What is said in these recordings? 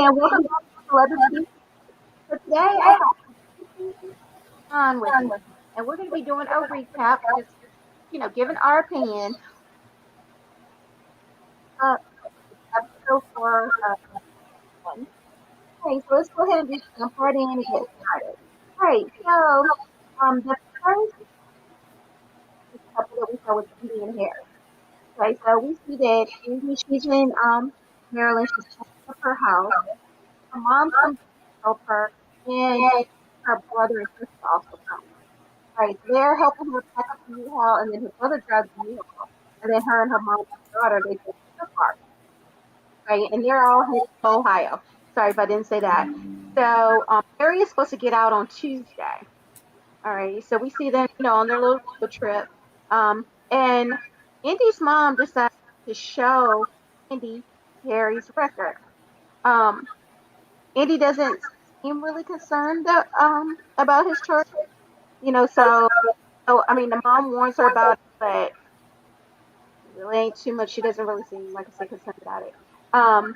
and welcome to Celebrity. So today I have on with me, and we're going to be doing a recap, just giving our opinion of episode 4 of one. Okay, so let's go ahead and just jump right in and get started. All right, so the first couple that we saw was Indy and Harry. Okay, so we see that Indy, she's in Maryland, she's packing up her house. Her mom comes to help her, and her brother and sister also come. Right, so they're helping her pack up the U-Haul, and then her brother drives the U-Haul, and then her and her mom and daughter they take the car, right? And they're all headed to Ohio. Sorry if I didn't say that. So Mary is supposed to get out on Tuesday. All right, so we see them, on their little road trip, and Indy's mom decides to show Indy Harry's record. Um, Indy doesn't seem really concerned about his church, so I mean, the mom warns her about it, but really ain't too much. She doesn't really seem, like I said, concerned about it. Um,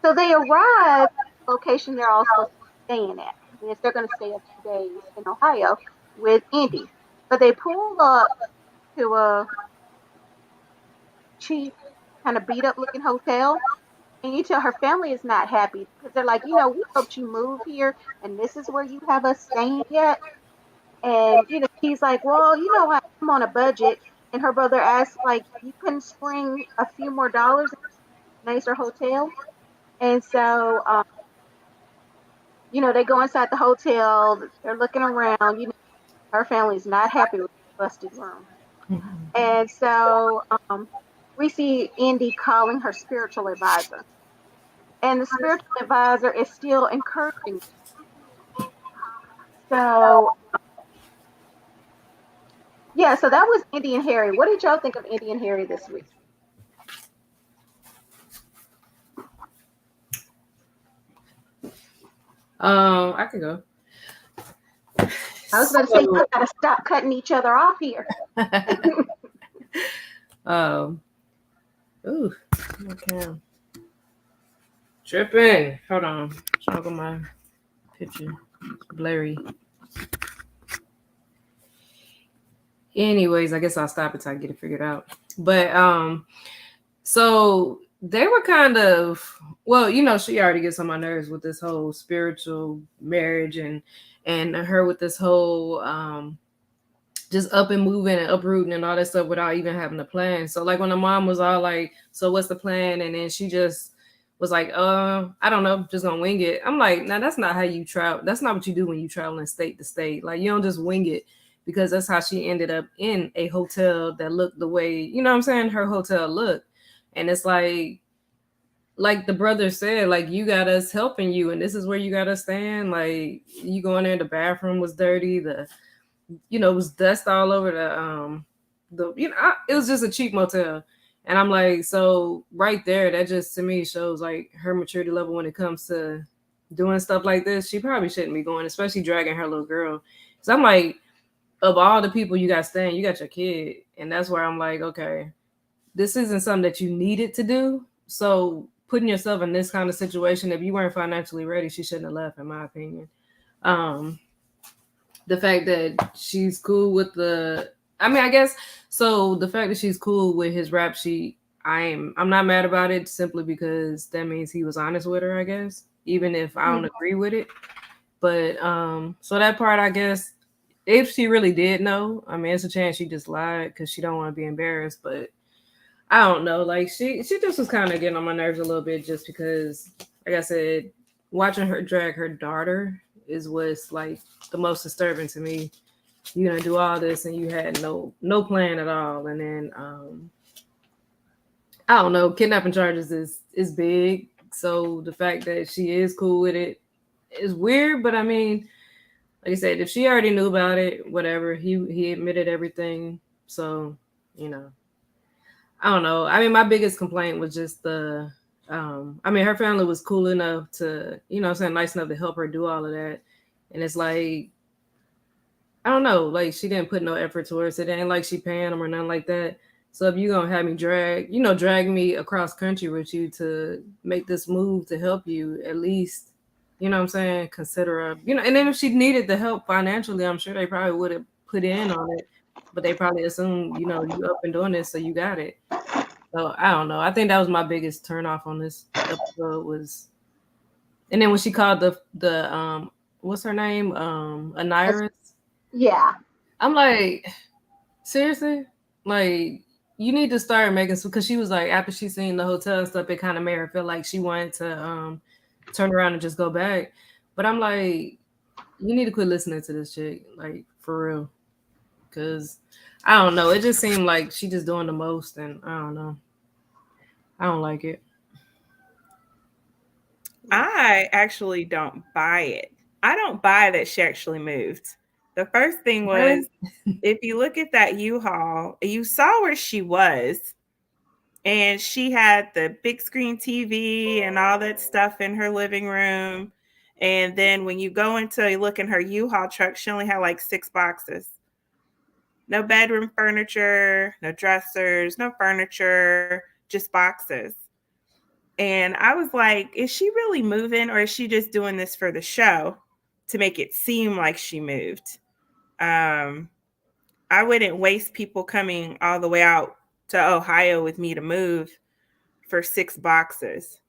so they arrive at the location they're all supposed to be staying at. Yes, they're going to stay a few days in Ohio with Indy. But they pull up to a cheap, kind of beat up looking hotel. And you tell her family is not happy because they're like, we helped you move here and this is where you have us staying yet. And, he's like, well, I'm on a budget. And her brother asks, like, you couldn't spring a few more dollars in a nicer hotel. And so, they go inside the hotel. They're looking around. Her family's not happy with the busted room. And so we see Indy calling her spiritual advisor. And the spiritual advisor is still encouraging. So, yeah, so that was Indy and Harry. What did y'all think of Indy and Harry this week? I can go. I was about to say, you gotta stop cutting each other off here. Ooh, okay. Tripping. Hold on. Trying to my picture. It's blurry. Anyways, I guess I'll stop until I get it figured out. But so they were kind of, well, she already gets on my nerves with this whole spiritual marriage and her with this whole just up and moving and uprooting and all that stuff without even having a plan. So like when the mom was all like, so what's the plan? And then she just was like, I don't know, just gonna wing it. I'm like, nah, that's not how you travel. That's not what you do when you traveling state to state. Like you don't just wing it, because that's how she ended up in a hotel that looked the way, what I'm saying, her hotel looked. And it's like the brother said, like, you got us helping you and this is where you got us staying. Like you go in there, the bathroom was dirty, it was dust all over it was just a cheap motel. And I'm like, so right there, that just to me shows like her maturity level when it comes to doing stuff like this. She probably shouldn't be going, especially dragging her little girl. So I'm like, of all the people you got staying, you got your kid. And that's where I'm like, okay, this isn't something that you needed to do. So putting yourself in this kind of situation, if you weren't financially ready, she shouldn't have left, in my opinion. The fact that she's cool with I guess so. The fact that she's cool with his rap sheet, I'm not mad about it, simply because that means he was honest with her, I guess, even if I don't agree with it. But so that part, I guess, if she really did know, I mean, it's a chance she just lied because she don't want to be embarrassed. But I don't know, like she just was kind of getting on my nerves a little bit, just because, like I said, watching her drag her daughter is what's like the most disturbing to me. You know, do all this and you had no plan at all. And then I don't know, kidnapping charges is big. So the fact that she is cool with it is weird. But I mean, like I said, if she already knew about it, whatever, he admitted everything. So, I don't know. I mean, my biggest complaint was just her family was cool enough to, nice enough to help her do all of that. And it's like, I don't know, like she didn't put no effort towards it. It ain't like she paying them or nothing like that. So if you're gonna have me drag me across country with you to make this move to help you, at least, you know what I'm saying, consider and then if she needed the help financially, I'm sure they probably would have put in on it, but they probably assumed, you up and doing this, so you got it. So I don't know. I think that was my biggest turn off on this episode was, and then when she called the what's her name, That's- Aniris, yeah. I'm like, seriously? Like, you need to start making some, because she was like, after she seen the hotel and stuff, it kind of made her feel like she wanted to turn around and just go back. But I'm like, you need to quit listening to this chick, like for real. Cause I don't know. It just seemed like she just doing the most, and I don't know. I don't like it. I actually don't buy it. I don't buy that she actually moved. The first thing Really? was, if you look at that U-Haul, you saw where she was, and she had the big screen TV and all that stuff in her living room. And then when you go into you look in her U-Haul truck, she only had like 6 boxes. No bedroom furniture, no dressers, no furniture, just boxes. And I was like, is she really moving, or is she just doing this for the show to make it seem like she moved? Um, I wouldn't waste people coming all the way out to Ohio with me to move for 6 boxes.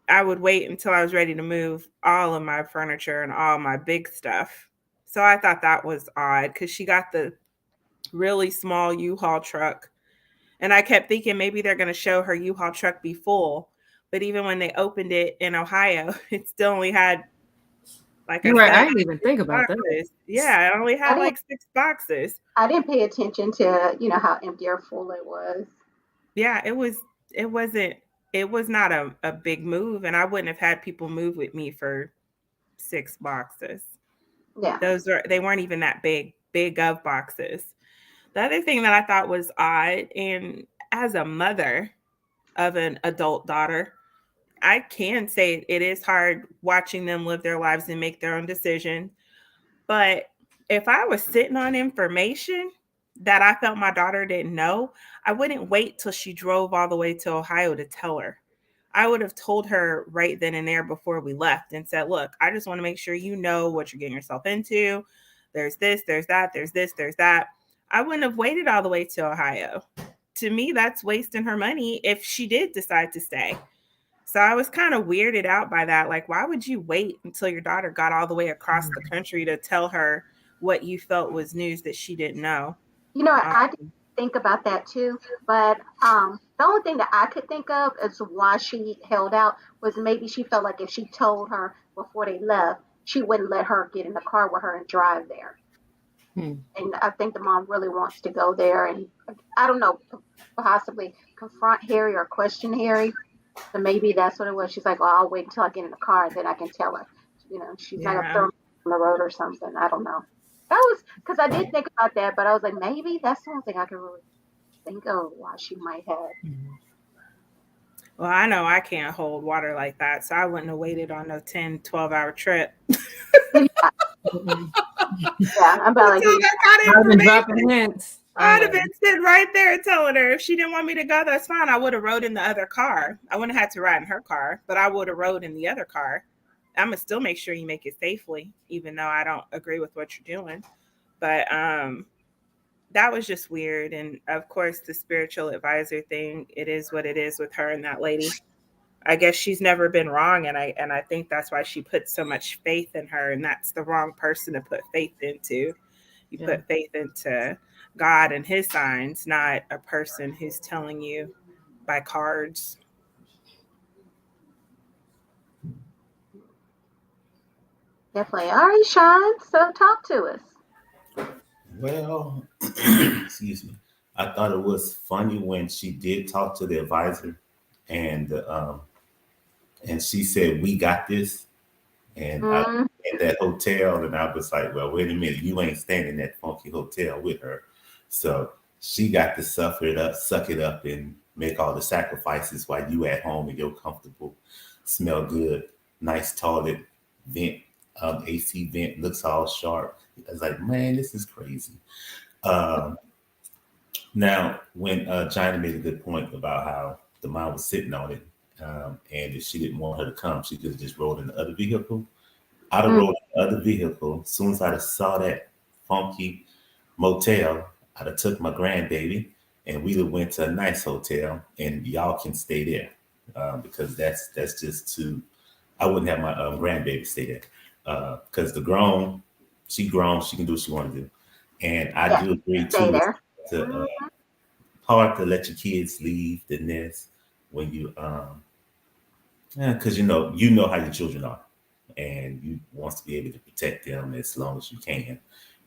I would wait until I was ready to move all of my furniture and all my big stuff. So I thought that was odd because she got the really small U-Haul truck. And I kept thinking maybe they're going to show her U-Haul truck be full. But even when they opened it in Ohio, it still only had, like I You're right. I said, didn't even think about that. 6 boxes. Yeah, it only I had didn't like 6 boxes. I didn't pay attention to, how empty or full it was. Yeah, it wasn't it was not a big move, and I wouldn't have had people move with me for 6 boxes. Yeah. They weren't even that big of boxes. The other thing that I thought was odd, and as a mother of an adult daughter, I can say it is hard watching them live their lives and make their own decisions. But if I was sitting on information that I felt my daughter didn't know, I wouldn't wait till she drove all the way to Ohio to tell her. I would have told her right then and there before we left and said, look, I just want to make sure you know what you're getting yourself into. There's this, there's that, there's this, there's that. I wouldn't have waited all the way to Ohio. To me, that's wasting her money if she did decide to stay. So I was kind of weirded out by that. Like, why would you wait until your daughter got all the way across the country to tell her what you felt was news that she didn't know? Um, I did think about that too, but the only thing that I could think of as to why she held out was maybe she felt like if she told her before they left, she wouldn't let her get in the car with her and drive there. Hmm. And I think the mom really wants to go there and I don't know, possibly confront Harry or question Harry. So maybe that's what it was. She's like, well, I'll wait until I get in the car and then I can tell her. She's not gonna yeah. throw me on the road or something. I don't know. That was because I did think about that, but I was like, maybe that's the only thing I could really think of why she might have. Well, I know I can't hold water like that, so I wouldn't have waited on no 10, 12-hour trip Yeah, Mm-mm. yeah. I'm about like, until I got I've been dropping information. hints. I'm I'd have like, been sitting right there telling her if she didn't want me to go, that's fine. I would have rode in the other car. I wouldn't have had to ride in her car, but I would have rode in the other car. I'm gonna still make sure you make it safely, even though I don't agree with what you're doing. But that was just weird. And of course, the spiritual advisor thing, it is what it is with her and that lady. I guess she's never been wrong, and I think that's why she put so much faith in her, and that's the wrong person to put faith into. You yeah. put faith into God and his signs, not a person who's telling you by cards. definitely. All right, Sean. So talk to us. Well, excuse me. I thought it was funny when she did talk to the advisor, and and she said, "We got this." And I Mm, at that hotel, and I was like, "Well, wait a minute, you ain't staying in that funky hotel with her." So she got to suffer it up, suck it up, and make all the sacrifices while you at home and you're comfortable, smell good, nice toilet, vent, AC vent looks all sharp. I was like, man, this is crazy. Um, Now, when China made a good point about how the mom was sitting on it, and if she didn't want her to come, she could have just rolled in the other vehicle. I'd have Mm. rolled in the other vehicle. As soon as I saw that funky motel, I'd have took my grandbaby, and we'd have went to a nice hotel, and y'all can stay there, because that's just too. I wouldn't have my grandbaby stay there, because the grown, she grown, she can do what she want to do, and I Yeah, do agree stay too. It's there. to Mm. hard to let your kids leave the nest when you yeah, because you know how your children are, and you wants to be able to protect them as long as you can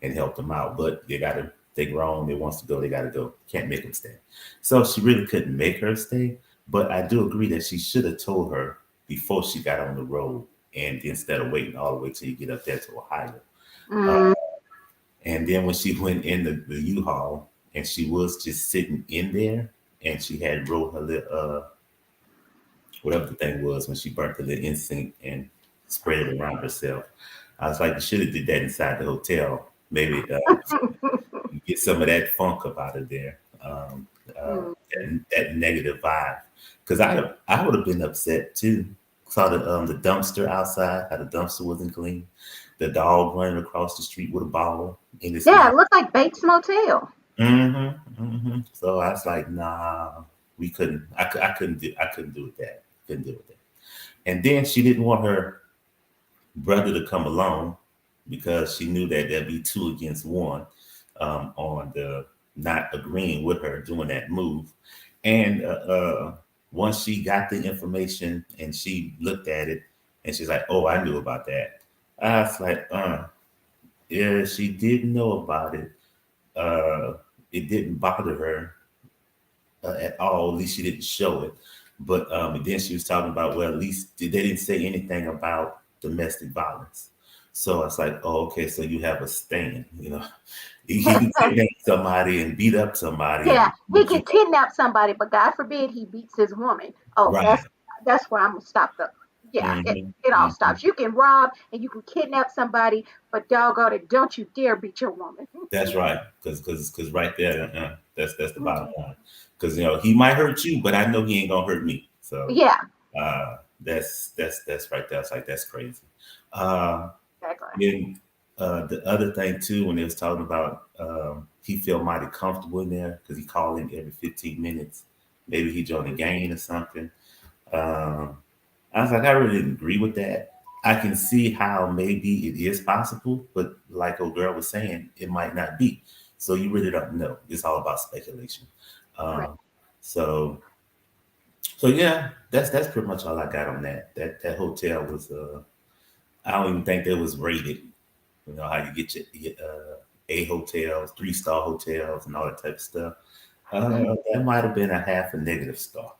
and help them out. But they grown, they wants to go, they gotta go. Can't make them stay. So she really couldn't make her stay. But I do agree that she should have told her before she got on the road, and instead of waiting all the way till you get up there to Ohio. Uh, Mm. and then when she went in the U-Haul and she was just sitting in there, and she had rolled her little whatever the thing was when she burnt the little incense and sprayed it around herself. I was like, you should have did that inside the hotel. Maybe get some of that funk up out of there, Mm. that negative vibe. Because I would have been upset too. Saw the dumpster outside, how the dumpster wasn't clean. The dog running across the street with a ball in his Yeah, mouth. it looked like Bates Motel. So I was like, nah, we couldn't. I couldn't do. I couldn't do with that. Couldn't do with that. And then she didn't want her brother to come along because she knew that there'd be two against one, on the not agreeing with her doing that move. And once she got the information and she looked at it and she's like, "Oh, I knew about that." I was like, yeah, she did know about it. Uh, it didn't bother her at all. At least she didn't show it. But and then she was talking about, well, at least they didn't say anything about domestic violence. So it's like, oh, okay, so you have a stand. He can kidnap somebody and beat up somebody, Yeah, and he can kidnap somebody, but God forbid he beats his woman. Oh, right. that's where I'm gonna stop the. Yeah, Hmm. it all Hmm. stops. You can rob and you can kidnap somebody, but doggone it, don't you dare beat your woman. That's right, because right there, that's the bottom line. Because he might hurt you, but I know he ain't gonna hurt me. So Yeah, that's right there. It's like that's crazy. Uh, exactly. Then the other thing too, when they was talking about he felt mighty comfortable in there because he called in every 15 minutes. Maybe he joined a gang or something. Um, I was like, I really didn't agree with that. I can see how maybe it is possible, but like old girl was saying, it might not be. So you really don't know. It's all about speculation. Right. Um, so so yeah, that's pretty much all I got on that. That hotel was I don't even think that was rated. You know how you get A hotels, 3-star hotels, and all that type of stuff. That might have been a half a negative star.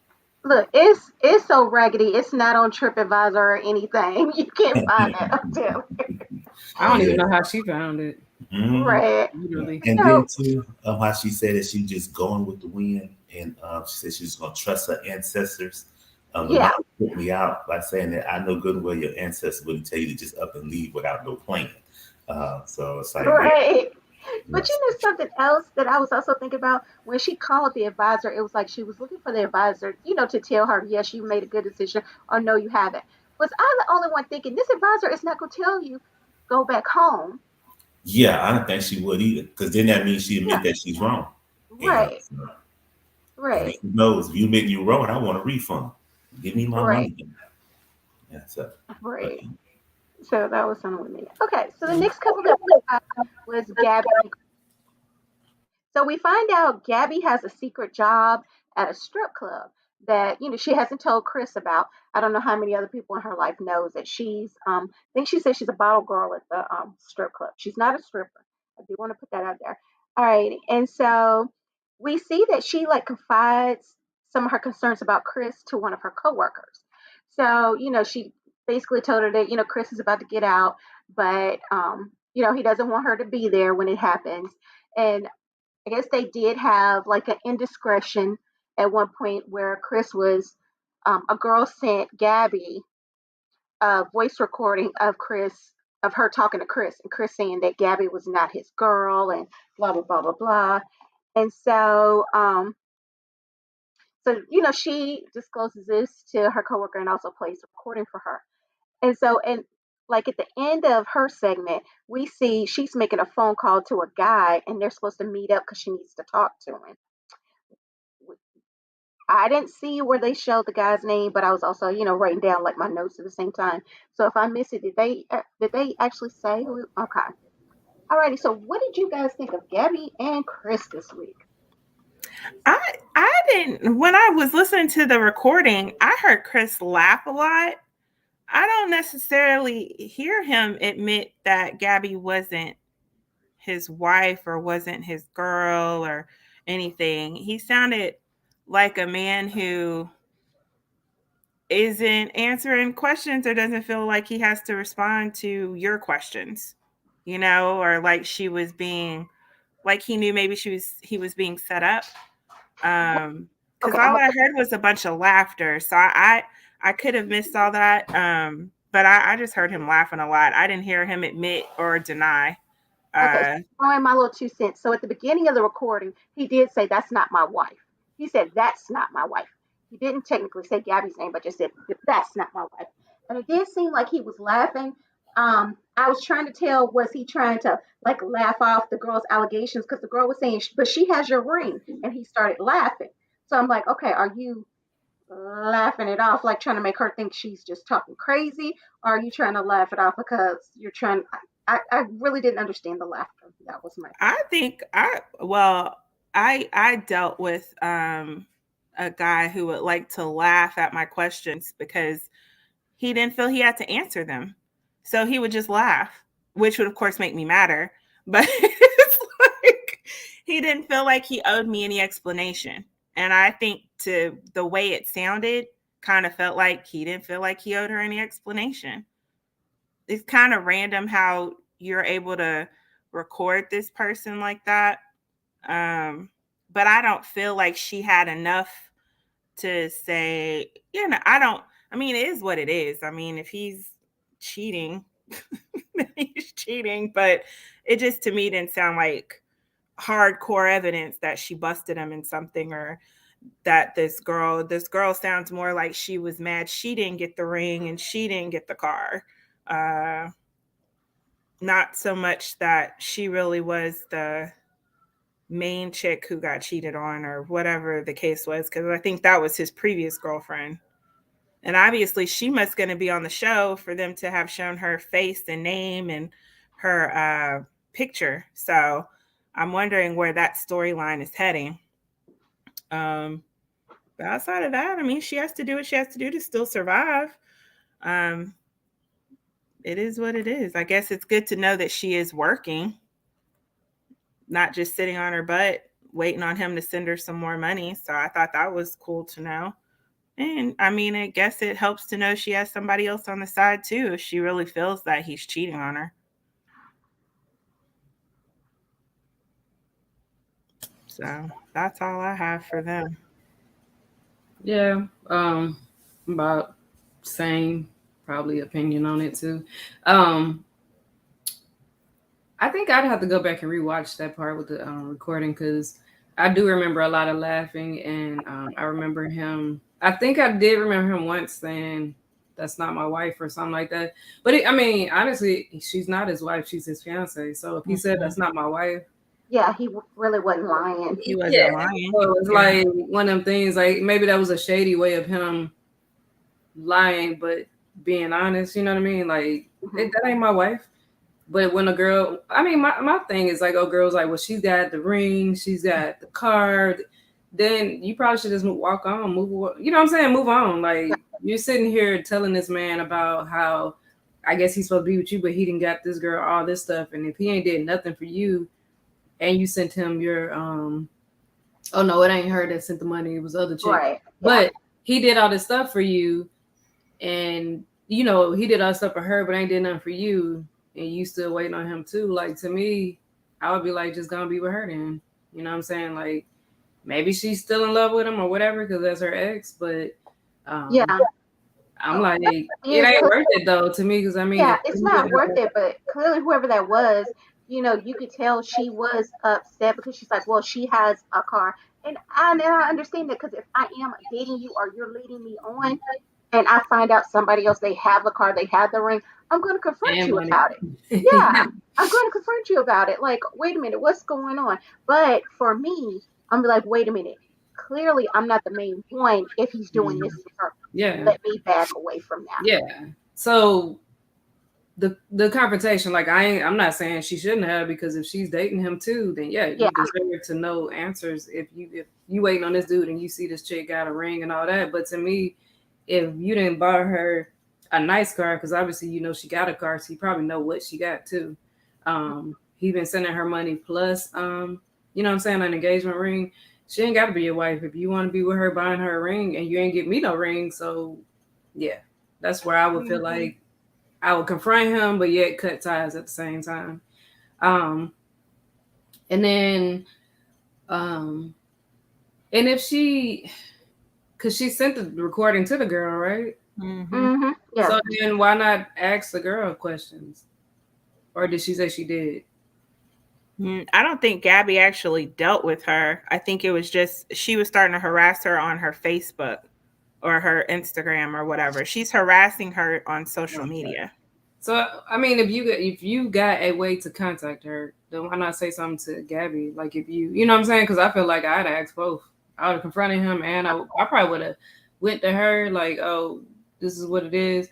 Look, it's so raggedy. It's not on TripAdvisor or anything. You can't find that hotel. I don't even Yeah. know how she found it. Hmm. Right. Literally. And then So too, how she said that she just going with the wind, and she said she's gonna trust her ancestors. The mom yeah, put me out by saying that I know good and well your ancestors wouldn't tell you to just up and leave without no plan. So it's like, yeah, right. But yes. you know something else that I was also thinking about when she called the advisor, it was like she was looking for the advisor, to tell her, yes, you made a good decision, or no, you haven't. Was I the only one thinking this advisor is not going to tell you go back home? Yeah, I don't think she would either, because then that means she Yeah, admit that she's wrong. right, And right, she knows if you admit you're wrong, I want a refund. Give me my right, money. Yeah, so, but, right. So that was something with me. Okay, so the next couple that we got was Gabby and so we find out Gabby has a secret job at a strip club that she hasn't told Chris about. I don't know how many other people in her life knows that she's I think she says she's a bottle girl at the strip club. She's not a stripper. I do want to put that out there. All right, and so we see that she like confides some of her concerns about Chris to one of her coworkers. So she basically told her that Chris is about to get out, but he doesn't want her to be there when it happens. And I guess they did have like an indiscretion at one point where Chris was, a girl sent Gabby a voice recording of her talking to Chris, and Chris saying that Gabby was not his girl, and blah, blah, blah, blah, blah. And so she discloses this to her coworker and also plays a recording for her. And like at the end of her segment, we see she's making a phone call to a guy, and they're supposed to meet up because she needs to talk to him. I didn't see where they showed the guy's name, but I was also, writing down like my notes at the same time. So if I miss it, did they actually say who? Okay, alrighty. So what did you guys think of Gabby and Chris this week? I didn't, when I was listening to the recording, I heard Chris laugh a lot. I don't necessarily hear him admit that Gabby wasn't his wife or wasn't his girl or anything. He sounded like a man who isn't answering questions or doesn't feel like he has to respond to your questions, or like she was being, like he knew maybe he was being set up. Because Okay, all I heard was a bunch of laughter, so I could have missed all that. But I just heard him laughing a lot. I didn't hear him admit or deny. okay. So Uh, throwing my little 2 cents. So at the beginning of the recording, he did say, "That's not my wife." He said, "That's not my wife." He didn't technically say Gabby's name, but just said, "That's not my wife." And it did seem like he was laughing. I was trying to tell, was he trying to like laugh off the girl's allegations? Because the girl was saying, "But she has your ring," and he started laughing. So I'm like, okay, are you laughing it off, like trying to make her think she's just talking crazy? Or are you trying to laugh it off because you're trying? I really didn't understand the laughter. That was my thing. I think I dealt with a guy who would like to laugh at my questions because he didn't feel he had to answer them. So he would just laugh, which would of course make me madder. But it's like he didn't feel like he owed me any explanation. And I think to the way it sounded, kind of felt like he didn't feel like he owed her any explanation. It's kind of random how you're able to record this person like that. Um, but I don't feel like she had enough to say, I mean, it is what it is. I mean, if he's cheating, he's cheating, but it just to me didn't sound like hardcore evidence that she busted him in something, or that this girl sounds more like she was mad she didn't get the ring and she didn't get the car. Uh, Not so much that she really was the main chick who got cheated on or whatever the case was, because I think that was his previous girlfriend. And obviously she must going to be on the show for them to have shown her face and name and her picture. So I'm wondering where that storyline is heading. Um, but outside of that, I mean, she has to do what she has to do to still survive. Um, it is what it is. I guess it's good to know that she is working, not just sitting on her butt waiting on him to send her some more money. So I thought that was cool to know. And I mean, I guess it helps to know she has somebody else on the side too if she really feels that he's cheating on her. So that's all I have for them. Yeah, about same probably opinion on it too. Um, I think I'd have to go back and rewatch that part with the recording because I do remember a lot of laughing, and I remember him. I think I did remember him once saying, "That's not my wife" or something like that. But I mean, honestly, she's not his wife; she's his fiance. So if he said Mhm. that's not my wife, Yeah, he really wasn't lying. He yeah. wasn't lying. So it's Yeah. like one of them things. Like maybe that was a shady way of him lying, but being honest. You know what I mean? Like Hmm. that ain't my wife. But when a girl, I mean, my thing is like, oh, girls like, well, she's got the ring, she's got the card. Then you probably should just walk on, move on. You know what I'm saying? Move on. Like you're sitting here telling this man about how I guess he's supposed to be with you, but he didn't got this girl all this stuff, and if he ain't did nothing for you, and you sent him your oh no, it ain't her that sent the money, it was the other chick, Right. Yeah. but he did all this stuff for you, and he did all this stuff for her, but ain't did nothing for you, and you still waiting on him too. Like to me, I would be like, just gonna be with her then. You know what I'm saying? Like maybe she's still in love with him or whatever because that's her ex, but Yeah. I'm like, it Is ain't worth it though to me because I mean, yeah, if it's you not wouldn't worth have- it. But clearly, whoever that was, you could tell she was upset because she's like, well, she has a car. And I understand that, because if I am dating you or you're leading me on and I find out somebody else, they have a car, they have the ring, I'm going to confront And you money. about it. Yeah, I'm going to confront you about it. Like, wait a minute, what's going on? But for me, I'm like, wait a minute. Clearly, I'm not the main one if he's doing this Mhm. to her. Yeah. Let me back away from that. Yeah. So the confrontation, like I'm not saying she shouldn't have, because if she's dating him too, then yeah, Yeah, you deserve to know answers. If you waiting on this dude and you see this chick got a ring and all that. But to me, if you didn't buy her a nice car, because obviously she got a car, so you probably know what she got too. He been sending her money plus you know what I'm saying, an engagement ring. She ain't got to be your wife if you want to be with her buying her a ring and you ain't get me no ring. So yeah, that's where I would feel hmm, like I would confront him, but yet cut ties at the same time. Um, and then, um, and if because she sent the recording to the girl, right? Mm-hmm. hmm, yes. So then why not ask the girl questions? Or did she say she did? I don't think Gabby actually dealt with her. I think it was just she was starting to harass her on her Facebook or her Instagram or whatever. She's harassing her on social Okay. media. So I mean, if you got a way to contact her, then why not say something to Gabby? Like if you know what I'm saying? Because I feel like I'd ask both. I would have confronted him, and I probably would have went to her like, oh, this is what it is,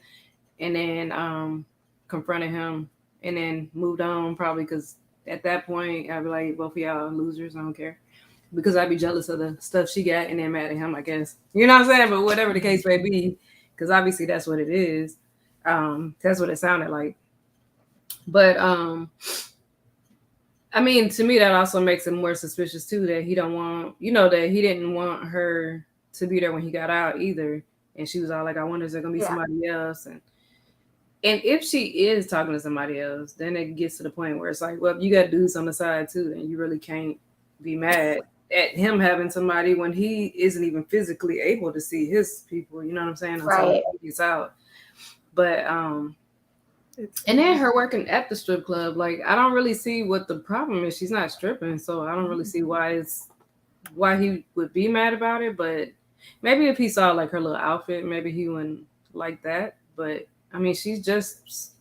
and then confronted him, and then moved on probably, because at that point I'd be like, both of y'all losers. I don't care, because I'd be jealous of the stuff she got and then mad at him, I guess. You know what I'm saying? But whatever the case may be, because obviously that's what it is. That's what it sounded like. But I mean, to me, that also makes it more suspicious too, that he don't want, that he didn't want her to be there when he got out either. And she was all like, "I wonder is there gonna be Yeah, somebody else?" And if she is talking to somebody else, then it gets to the point where it's like, well, if you got dudes on the side too, then you really can't be mad at him having somebody when he isn't even physically able to see his people. You know what I'm saying? Until right. he's out. But It's and then crazy. her working at the strip club, like I don't really see what the problem is. She's not stripping, so I don't really see why he would be mad about it. But maybe if he saw like her little outfit, maybe he wouldn't like that. But I mean, she's just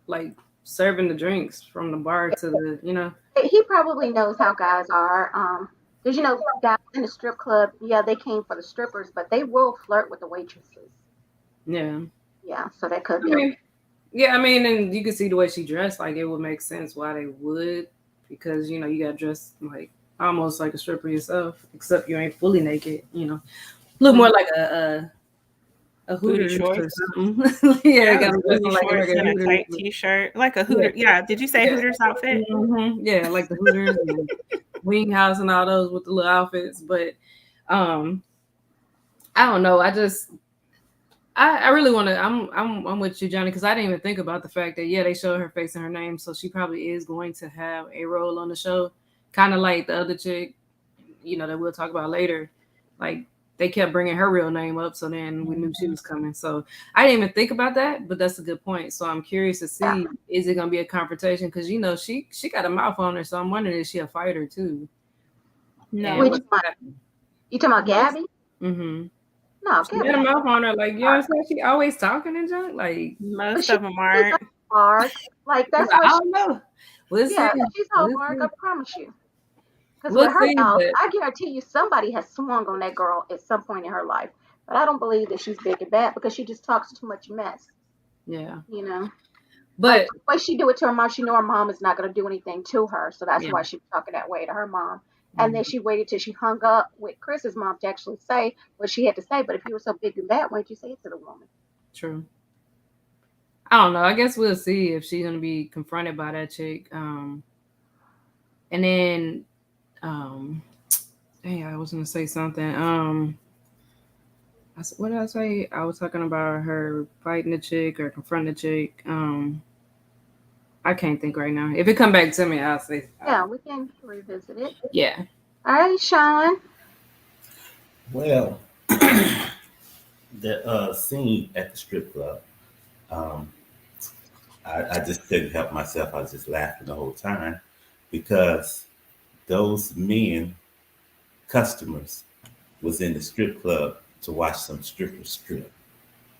like serving the drinks from the bar to the. He probably knows how guys are. Because guys in the strip club, yeah, they came for the strippers, but they will flirt with the waitresses. Yeah. Yeah, so that could I be a mean, yeah, I mean, and you can see the way she dressed, like it would make sense why they would, because you got dressed like almost like a stripper yourself, except you ain't fully naked. Look more mhm. like a Booty Hooters or shorts. something. Yeah, Yeah, got them booty dressing like a shorts regular and a Hooters. tight t-shirt, like a Yeah, Hooter. Yeah, did you say yeah, Hooters outfit? yeah, like the Hooters and Wing House and all those with the little outfits. But um, I don't know. I really want to. I'm with you, Johnny, because I didn't even think about the fact that they showed her face and her name, so she probably is going to have a role on the show, kind of like the other chick, that we'll talk about later. Like they kept bringing her real name up, so then we knew she Mhm. was coming. So I didn't even think about that, but that's a good point. So I'm curious to Yeah. see, is it gonna be a confrontation? Because she got a mouth on her, so I'm wondering, is she a fighter too? And No. Which what's one? happening? You talking about Gabby? Mm-hmm. No, She got a Gabby's mouth on her, like hard. she always talking and junk, like. But Most she of them is a aren't. mark. Like, I that's what she, don't know. We'll see. yeah, she's a We'll mark, I see. promise you. Because We'll with her see. mouth, But I guarantee you somebody has swung on that girl at some point in her life. But I don't believe that she's big and bad because she just talks too much mess, yeah. you know? Like But the way she do it to her mom, she know her mom is not going to do anything to her, so that's yeah. why she was talking that way to her mom. And then Mhm. she waited till she hung up with Chris's mom to actually say what she had to say. But if you were so big and bad, why didn't you say it to the woman? True. I don't know. I guess we'll see if she's gonna be confronted by that chick. And then um, dang, I was gonna say something. What did I say? I was talking about her fighting the chick or confronting the chick. I can't think right now. If it come back to me, I'll say. Yeah, we can revisit it. Yeah. All right, Sean. Well, the scene at the strip club. Um, I just couldn't help myself. I was just laughing the whole time because those men customers was in the strip club to watch some strippers strip.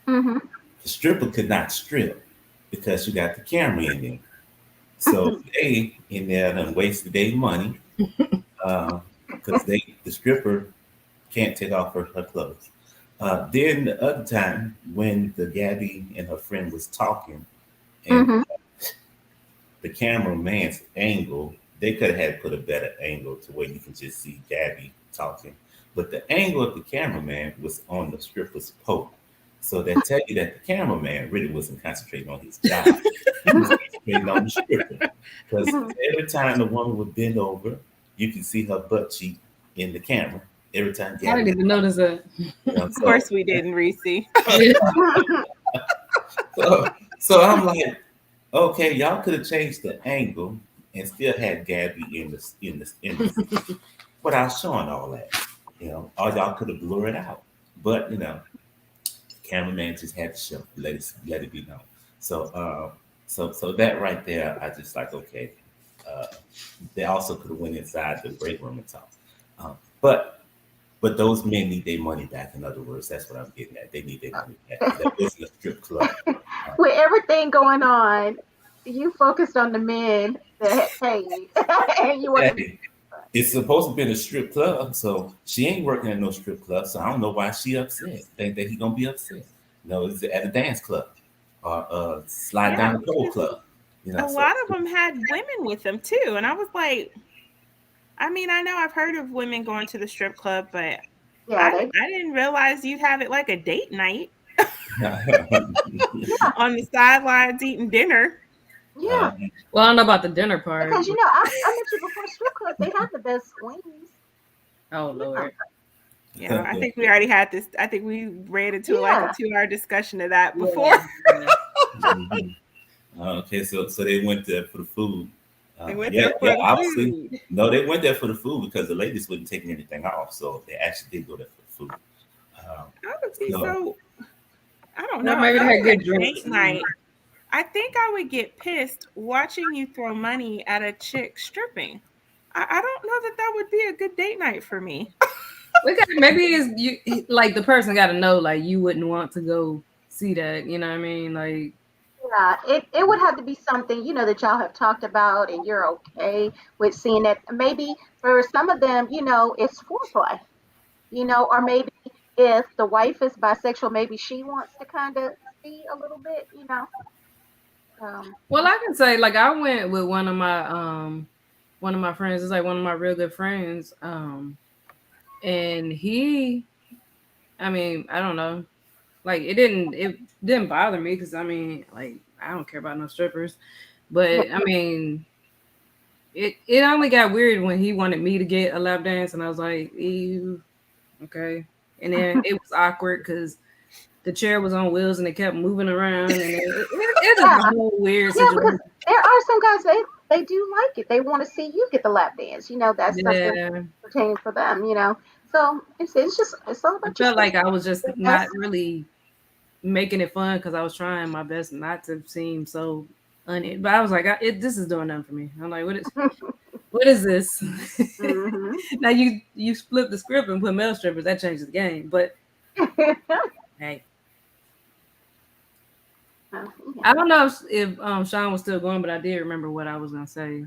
Mm-hmm. The stripper could not strip because you got the camera in there. So they in there done wasted their money because the stripper can't take off her clothes. Then the other time when the Gabby and her friend was talking and Mm-hmm. the cameraman's angle, they could have had put a better angle to where you can just see Gabby talking. But the angle of the cameraman was on the stripper's poke. So that tell you that the cameraman really wasn't concentrating on his job. He was concentrating on the stripper. Because every time the woman would bend over, you can see her butt cheek in the camera. Every time I didn't Gabby, even notice that. Of course we didn't, Reese. Yeah. so, so I'm like, okay, y'all could have changed the angle and still had Gabby in the without showing all that. Or y'all could have blurred it out. But the cameraman just had to show, let it be known. So so that right there, I just like okay. Uh, they also could have went inside the break room and talked. Um, but but those men need their money back. In other words, that's what I'm getting at. They need their money back because that wasn't a strip club. Uh, With everything going on, you focused on the men that had paid, and you wasn't. hey, it's supposed to be in a strip club, so she ain't working at no strip club. So I don't know why she upset. Think that he gonna be upset? No, it's at a dance club or slide Yeah, down the pole because club. a So lot of them had women with them too. And I was like, I mean, I know I've heard of women going to the strip club, but Yeah, I didn't realize you'd have it like a date night yeah, on the sidelines eating dinner. yeah. Well, I don't know about the dinner part. Because But, I mentioned before, strip club they have the best swings. oh Yeah, Lord. Yeah, I think we already had this. I think we ran into like a yeah. 2 hour discussion of that before. Yeah. Yeah. Mhm. Okay, so they went there for the food. They went Yeah, there yeah. for the Obviously, food. no, they went there for the food because the ladies wasn't taking anything off, so they actually did go there for the food. Um, I would be so so, I don't Well, know. If maybe they that had was good a drinks. date night, I think I would get pissed watching you throw money at a chick stripping. I don't know that that would be a good date night for me. Maybe it's you like the person got to know like you wouldn't want to go see that. You know what I mean? Like Yeah, it would have to be something, that y'all have talked about and you're okay with seeing it. Maybe for some of them, it's foreplay, or maybe if the wife is bisexual, maybe she wants to kind of see a little bit. well, I can say like I went with one of my friends. It's like one of my real good friends. And he, I mean, I don't know. Like it didn't bother me because I mean, like I don't care about no strippers. Yeah, But I mean, it only got weird when he wanted me to get a lap dance, and I was like, ew, okay. And then it was awkward because the chair was on wheels and it kept moving around, and it was yeah, a whole weird yeah, because situation. there are some guys they do like it. They want to see you get the lap dance. That's something Yeah, pertaining for them. So it's all I about your felt like safety. I was just That's not really making it fun because I was trying my best not to seem so but I was like, this is doing nothing for me. I'm like, what is this? hmm Now you flip the script and put male strippers, that changes the game. But hey, I don't know if Sean was still going, but I did remember what I was gonna say.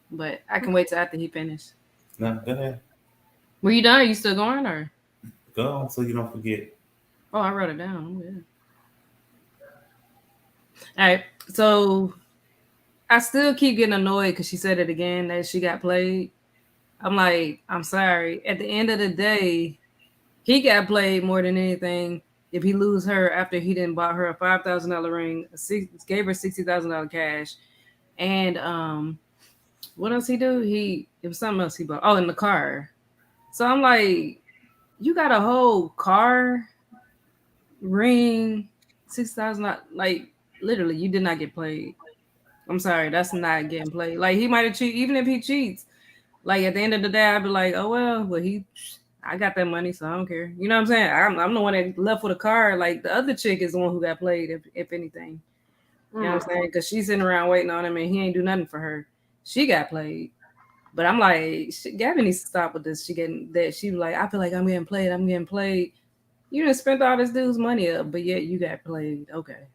But I can wait till after he finished. no, go ahead, Were you done? Are you still going or? go on so you don't forget. Oh, I wrote it down. I'm good. All right. So I still keep getting annoyed because she said it again that she got played. I'm like, I'm sorry. At the end of the day, he got played more than anything. If he lose her after he didn't bought her a $5,000 ring, gave her $60,000 cash, and what else he do? It was something else he bought. Oh, in the car. So I'm like, you got a whole car, ring, $6,000. Like literally, you did not get played. I'm sorry, that's not getting played. Like he might have cheated, even if he cheats. Like at the end of the day, I'd be like, oh well, I got that money, so I don't care. You know what I'm saying? I'm the one that left with a car. Like the other chick is the one who got played, if anything. You know Mm. what I'm saying? Because she's sitting around waiting on him and he ain't do nothing for her. She got played. But I'm like, Gabby needs to stop with this. She getting that. She was like, I feel like I'm getting played. I'm getting played. You done spent all this dude's money up, but yet you got played. Okay.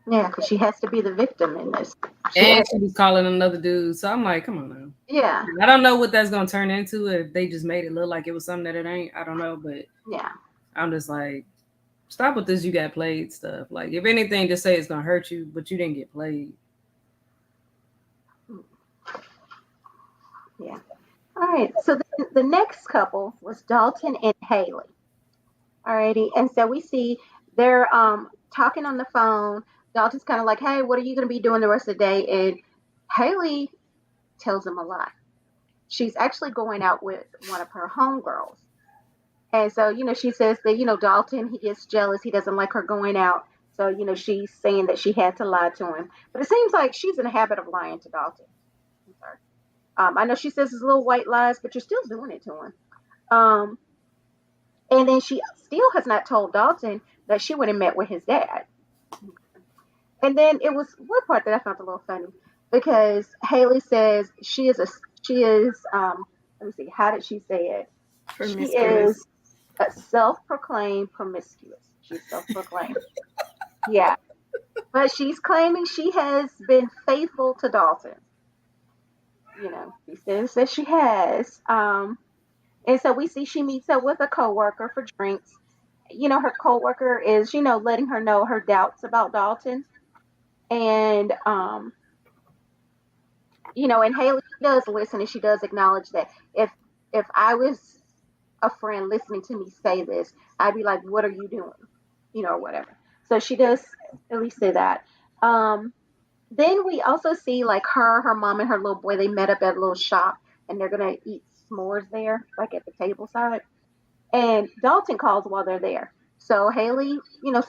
Yeah, because she has to be the victim in this. She And has, she was calling another dude. So I'm like, come on now. yeah, I don't know what that's gonna turn into if they just made it look like it was something that it ain't. I don't know, but yeah, I'm just like, stop with this. You got played stuff. Like, if anything, just say it's gonna hurt you, but you didn't get played. mm, yeah. All right. So the next couple was Dalton and Haley. Alrighty. And so we see they're talking on the phone. Dalton's kind of like, hey, what are you going to be doing the rest of the day? And Haley tells him a lie. She's actually going out with one of her homegirls. And so, she says that, Dalton, he gets jealous. He doesn't like her going out. So, she's saying that she had to lie to him. But it seems like she's in the habit of lying to Dalton. I'm sorry. I know she says it's little white lies, but you're still doing it to him. Um, and then she still has not told Dalton that she went and met with his dad. And then it was one part that I found a little funny because Haley says she is let me see, how did she say it? She Promiscuous. is a self-proclaimed promiscuous. She's self-proclaimed. Yeah. But she's claiming she has been faithful to Dalton. She says that she has. And so we see she meets up with a coworker for drinks. Her coworker is, letting her know her doubts about Dalton. And and Haley does listen and she does acknowledge that if I was a friend listening to me say this, I'd be like, what are you doing? Or whatever. So she does at least say that. Um, then we also see like her mom, and her little boy, they met up at a little shop and they're gonna eat s'mores there, like at the table side. And Dalton calls while they're there. So Haley,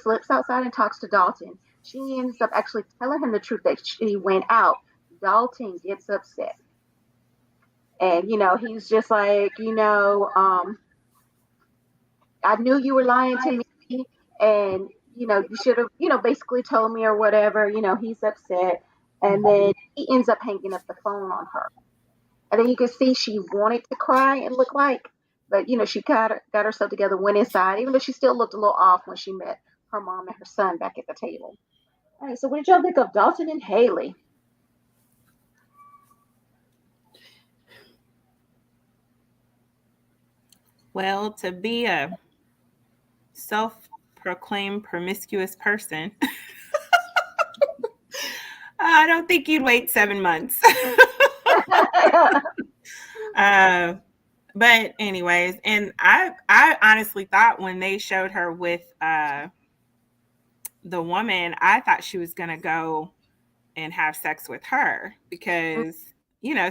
slips outside and talks to Dalton. She ends up actually telling him the truth that she went out. Dalton gets upset. And, he's just like, I knew you were lying to me. And, you should have, basically told me or whatever. He's upset. And then he ends up hanging up the phone on her. And then you can see she wanted to cry, it looked like. But, she got herself together, went inside, even though she still looked a little off when she met her mom and her son back at the table. All right, so what did y'all think of Dalton and Haley? Well, to be a self proclaimed promiscuous person, I don't think you'd wait 7 months. uh, but anyways, and I honestly thought when they showed her with the woman, I thought she was gonna go and have sex with her because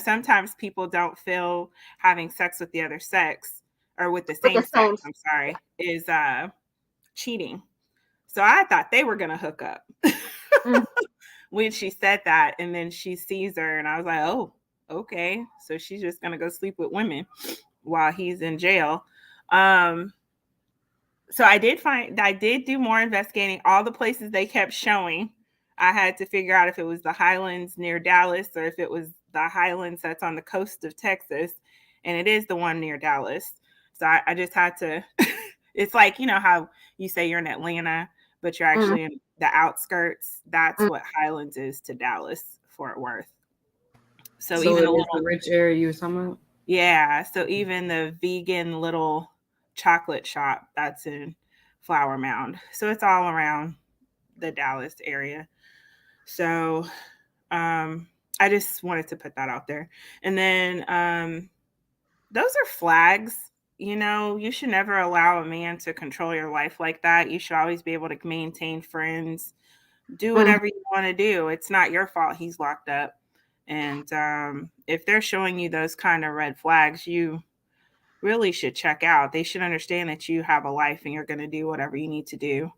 sometimes people don't feel having sex with the other sex or with the With the same sex, same. I'm sorry, is cheating. So I thought they were gonna hook up Mm, when she said that, and then she sees her, and I was like, oh, okay, so she's just gonna go sleep with women while he's in jail. Um, so I did do more investigating. All the places they kept showing, I had to figure out if it was the Highlands near Dallas or if it was the Highlands that's on the coast of Texas, and it is the one near Dallas. So I just had to. It's like how you say you're in Atlanta, but you're mm, actually in the outskirts. That's mm. what Highlands is to Dallas, Fort Worth. So So even it the is the little rich area you were talking about? yeah, so even the vegan little chocolate shop that's in Flower Mound. So it's all around the Dallas area. So um I just wanted to put that out there. And then those are flags. You should never allow a man to control your life like that. You should always be able to maintain friends, do Mhm. whatever you want to do. It's not your fault he's locked up. And if they're showing you those kind of red flags, you really should check out. They should understand that you have a life and you're going to do whatever you need to do.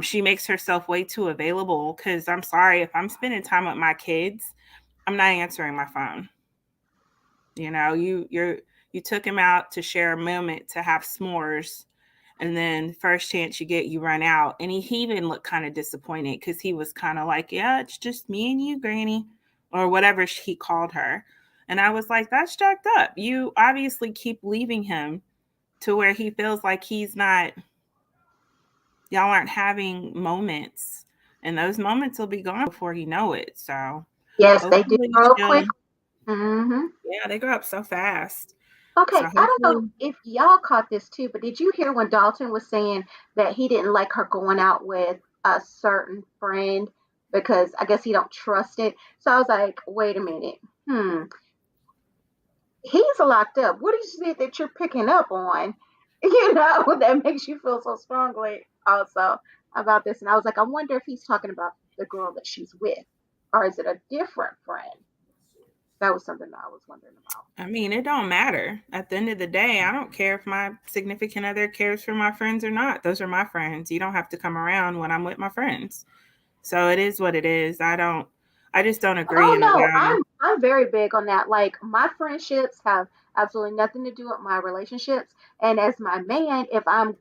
She makes herself way too available because I'm sorry, if I'm spending time with my kids, I'm not answering my phone. You took him out to share a moment to have s'mores, And then first chance you get, you run out. And he even looked kind of disappointed because he was kind of like, yeah, it's just me and you, Granny, or whatever he called her. And I was like, that's jacked up. You obviously keep leaving him to where he feels like he's not, y'all aren't having moments. And those moments will be gone before he know it. So Yes, they do hopefully grow she'll, quick. Hmm. yeah, they grow up so fast. So Okay, I don't know hopefully, if y'all caught this too, but did you hear when Dalton was saying that he didn't like her going out with a certain friend because I guess he don't trust it? So I was like, wait a minute, he's locked up. What is it that you're picking up on? That makes you feel so strongly also about this. And I was like, I wonder if he's talking about the girl that she's with, or is it a different friend? That was something that I was wondering about. I mean, it don't matter. At the end of the day, I don't care if my significant other cares for my friends or not. Those are my friends. You don't have to come around when I'm with my friends. So it is what it is. I just don't agree Oh and no, allow. I'm very big on that. Like my friendships have absolutely nothing to do with my relationships. And as my man, if I'm,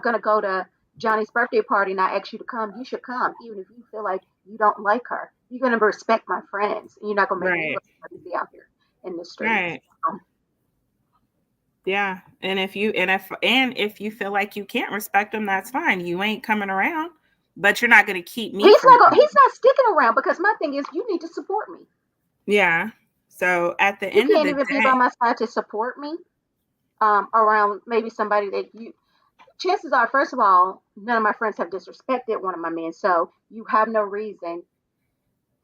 gonna go to Johnny's birthday party and I ask you to come, you should come, even if you feel like you don't like her. You're gonna respect my friends. You're not gonna make me Right. look crazy out here in the streets. Right. Yeah. And if you feel like you can't respect them, that's fine. You ain't coming around, but you're not going to keep me from He's coming. not sticking around because my thing is you need to support me. Yeah. So at the You end of can't the even be by day, my side to support me around maybe somebody that you chances are, first of all, none of my friends have disrespected one of my men, so you have no reason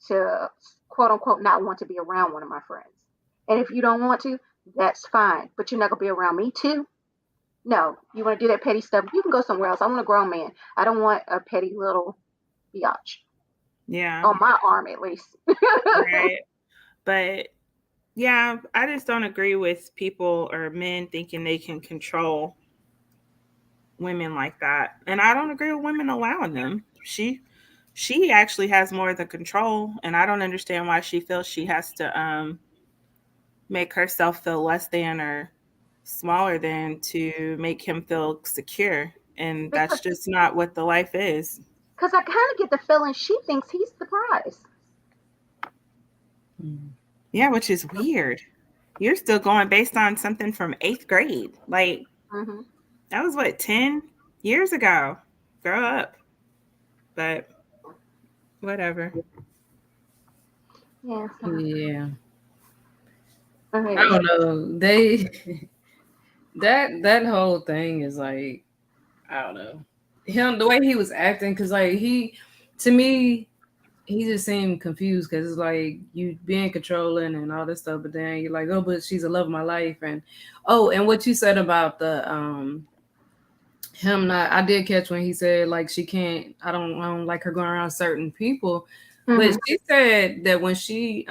to quote unquote not want to be around one of my friends. And if you don't want to, that's fine, but you're not gonna be around me too. No, you want to do that petty stuff? You can go somewhere else. I want a grown man. I don't want a petty little biatch yeah, on my arm, at least. right. But yeah, I just don't agree with people or men thinking they can control women like that. And I don't agree with women allowing them. She actually has more of the control, and I don't understand why she feels she has to make herself feel less than or smaller than to make him feel secure. And because that's just not what the life is. I kind of get the feeling she thinks he's the prize. Mm. Yeah, which is weird. You're still going based on something from eighth grade. Like, Hmm. that was what, 10 years ago? Grow up. But whatever. Yeah. So, Yeah. I okay. don't know. That whole thing is like, I don't know. Him, the way he was acting, because like to me, he just seemed confused because it's like you being controlling and all this stuff, but then you're like, oh, but she's the love of my life, and oh, and what you said about the him not, I did catch when he said like she can't, I don't like her going around certain people, but Hmm. she said that when she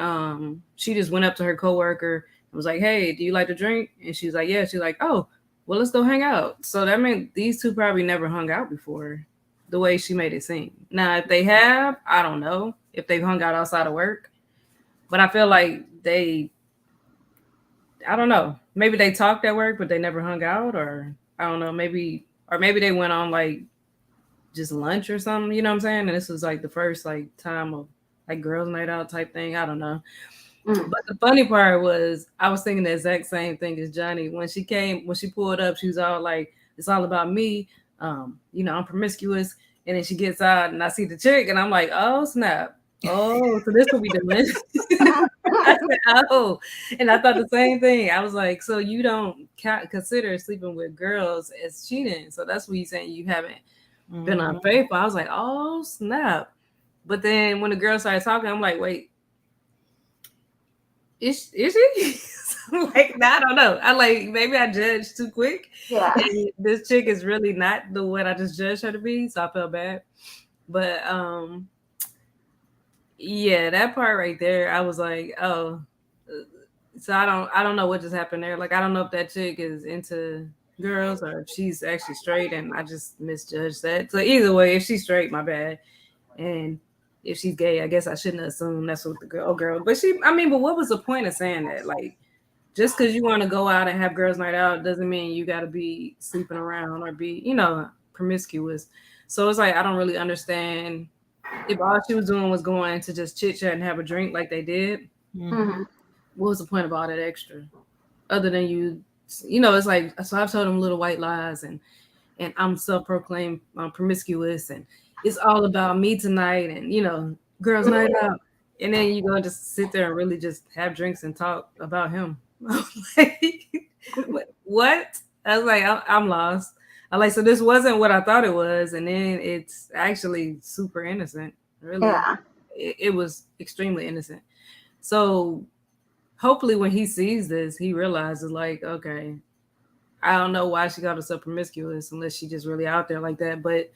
just went up to her coworker and was like, hey, do you like to drink? And she's like, yeah. She's like, oh, well, let's go hang out. So that meant these two probably never hung out before, the way she made it seem. Now if they have, I don't know if they've hung out outside of work, but I feel like I don't know, maybe they talked at work but they never hung out, or I don't know, maybe, or maybe they went on like just lunch or something, you know what I'm saying? And this was like the first like time of like girls' night out type thing. I don't know. Mm. But the funny part was I was thinking the exact same thing as Johnny. When she pulled up, she was all like, it's all about me. I'm promiscuous. And then she gets out and I see the chick and I'm like, oh snap. Oh, so this what we doing. I said, oh, and I thought the same thing. I was like, so you don't consider sleeping with girls as cheating. So that's what you saying you haven't been Mhm. unfaithful. I was like, oh snap. But then when the girl started talking, I'm like, wait, is she? Like, I don't know. I like maybe I judged too quick. Yeah. And this chick is really not the what I just judged her to be, so I felt bad. But yeah, that part right there, I was like, oh, so I don't know what just happened there. Like I don't know if that chick is into girls or if she's actually straight, and I just misjudged that. So either way, if she's straight, my bad. And if she's gay, I guess I shouldn't assume that's what the girl. But she, I mean, but what was the point of saying that? Like, just because you want to go out and have girls' night out doesn't mean you got to be sleeping around or be, promiscuous. So it's like I don't really understand if all she was doing was going to just chit chat and have a drink like they did. Mhm. Mm-hmm. What was the point of all that extra? Other than it's like so I've told them little white lies and I'm self-proclaimed promiscuous and it's all about me tonight and girls' night out. And then you go and just sit there and really just have drinks and talk about him. Like, what? I was like, I'm lost. I like, so this wasn't what I thought it was, and then it's actually super innocent. Really, Yeah. it was extremely innocent. So hopefully, when he sees this, he realizes like, okay, I don't know why she got herself promiscuous unless she just really out there like that. But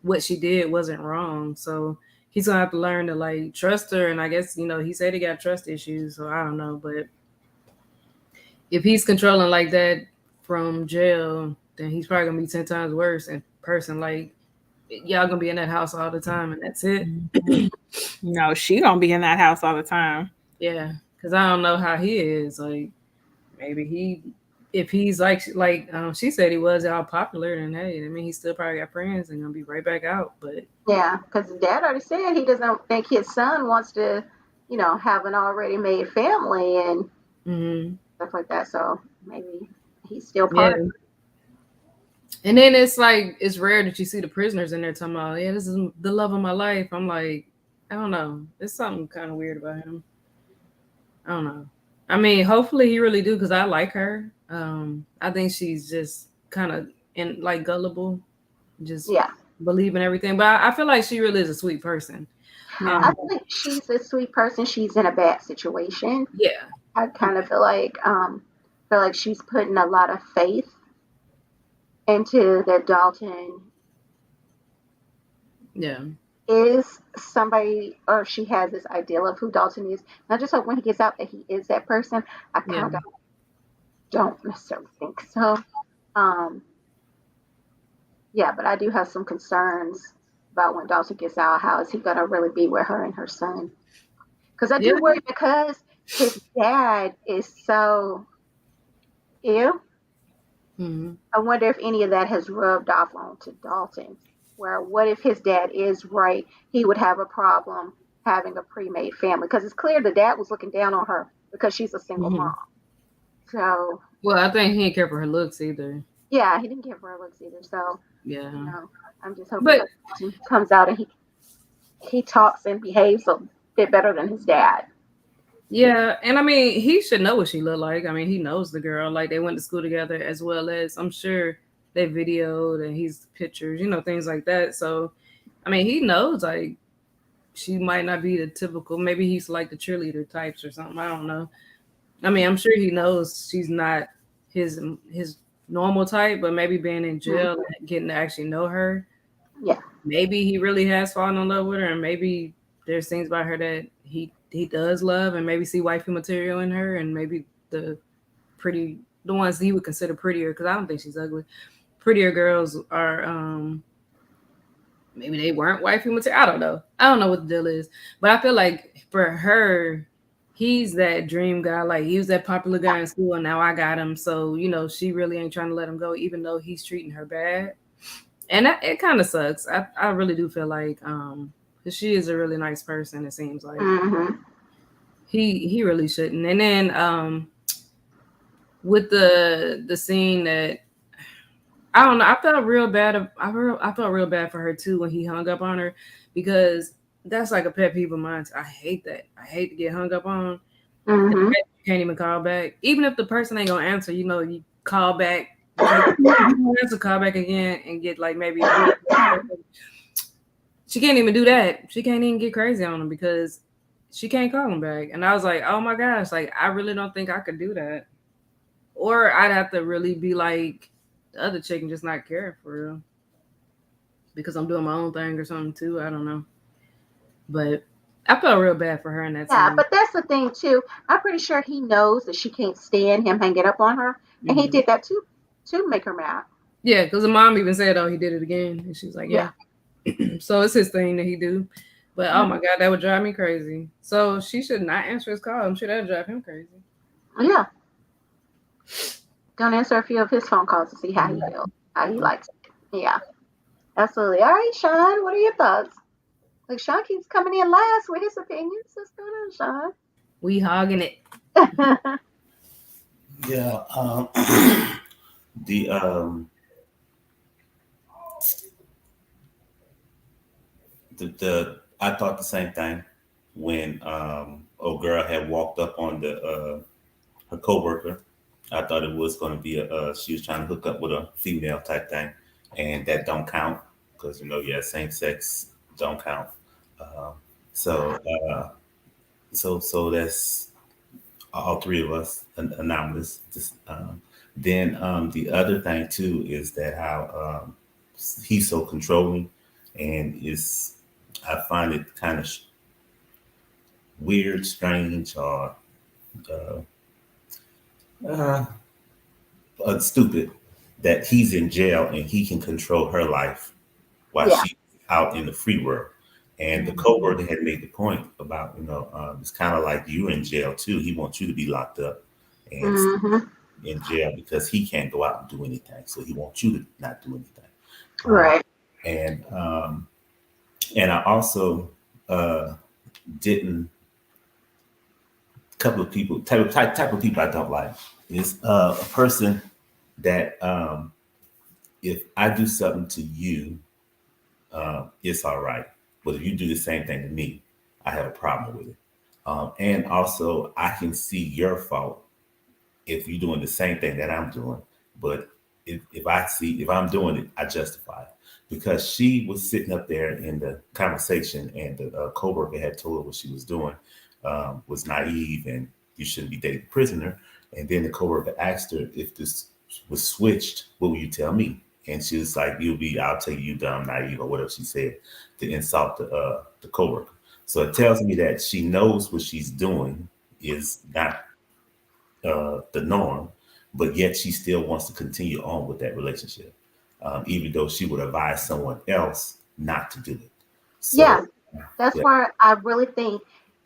what she did wasn't wrong. So he's gonna have to learn to like trust her. And I guess he said he got trust issues. So I don't know, but if he's controlling like that from jail, then he's probably gonna be 10 times worse in person. Like y'all gonna be in that house all the time, and that's it. Mhm. No, she gonna be in that house all the time. Yeah, because I don't know how he is. Like maybe if he's like she said he was all popular, then hey, I mean he still probably got friends and gonna be right back out. But Yeah, because Dad already said he doesn't think his son wants to, have an already made family and mhm. stuff like that. So maybe he's still Yeah. part of And then it's like it's rare that you see the prisoners in there talking about, yeah, this is the love of my life. I'm like, I don't know. There's something kind of weird about him. I don't know. I mean, hopefully he really do because I like her. I think she's just kind of in like gullible, it. just Yeah. believing everything. But I feel like she really is a sweet person. Yeah. I Um, think she's a sweet person. She's in a bad situation. yeah, I kind of feel like she's putting a lot of faith into that Dalton yeah, is somebody, or she has this ideal of who Dalton is. And I just hope when he gets out that he is that person. I yeah, kind of don't necessarily think so. Um, yeah, but I do have some concerns about when Dalton gets out. How is he going to really be with her and her son? Because I yeah. do worry because his dad is so ill. Mhm. I wonder if any of that has rubbed off onto Dalton. Where what if his dad is right? He would have a problem having a pre-made family because it's clear the dad was looking down on her because she's a single mom. Mhm. So Well, I think he didn't care for her looks either. yeah, he didn't give her looks either. So you Yeah, know, I'm just hoping but that Dalton comes out and he talks and behaves a bit better than his dad. yeah, and I mean, he should know what she looked like. I mean, he knows the girl. Like they went to school together, as well as I'm sure they videoed and he's pictures, things like that. So, I mean, he knows like she might not be the typical. Maybe he's like the cheerleader types or something. I don't know. I mean, I'm sure he knows she's not his normal type, but maybe being in Mhm. jail and getting to actually know her, Yeah, maybe he really has fallen in love with her, and maybe there's things about her that he does love, and maybe see wifey material in her, and maybe the pretty the ones he would consider prettier because I don't think she's ugly. Prettier girls are maybe they weren't wifey material. I don't know. I don't know what the deal is, but I feel like for her, he's that dream guy. Like he was that popular guy in school, and now I got him. So she really ain't trying to let him go, even though he's treating her bad. And it kind of sucks. I really do feel like 'cause she is a really nice person. It seems like hmm he really shouldn't. And then with the scene that I don't know, I felt real bad. I felt real bad for her too when he hung up on her because that's like a pet peeve of mine. I hate that. I hate to get hung up on. And hmm you can't even call back, even if the person ain't gonna answer. You call back. It's like if you don't answer, call back again and get like maybe a few. She can't even do that. She can't even get crazy on him because she can't call him back. And I was like, oh my gosh, like I really don't think I could do that. Or I'd have to really be like the other chick and just not care for real because I'm doing my own thing or something too. I don't know. But I felt real bad for her in that Yeah, scene. but that's the thing too. I'm pretty sure he knows that she can't stand him hanging up on her, and he Hmm. did that too to make her mad. Yeah, because the mom even said, "Oh, he did it again," and she was like, Yeah. "Yeah." So it's his thing that he do. But oh my god, that would drive me crazy. So she should not answer his call. I'm sure that would drive him crazy. Yeah. Gonna answer a few of his phone calls to see how he feels, how he likes it. Yeah, absolutely. All right, Sean, what are your thoughts? Like Sean keeps coming in last with his opinions. What's going on, We hogging it. Sean? Yeah. The I thought the same thing when old girl had walked up on the her coworker. I thought it was going to be a she was trying to hook up with a female type thing, and that don't count because yeah, same sex don't count. Um, so so that's all three of us anomalous. Then the other thing too is that how he's so controlling, and is I find it kind of weird, strange, or uh, uh, stupid that he's in jail and he can control her life while Yeah. she's out in the free world. And the Mhm. coworker had made the point about, it's kind of like you're in jail too. He wants you to be locked up and Mhm. in jail because he can't go out and do anything. So he wants you to not do anything. Uh, Right. and and I also uh, didn't couple of people type of people I don't like is a person that if I do something to you, it's all right. But if you do the same thing to me, I have a problem with it. And also, I can see your fault if you're doing the same thing that I'm doing. But if I'm doing it, I justify it because she was sitting up there in the conversation, and the coworker had told her what she was doing was naive and you shouldn't be dating a prisoner. And then the coworker asked her if this was switched, what will you tell me? And she was like, I'll tell you dumb, naive, or whatever she said to insult the coworker. So it tells me that she knows what she's doing is not the norm, but yet she still wants to continue on with that relationship, even though she would advise someone else not to do it. So, Yeah. That's yeah. where I really think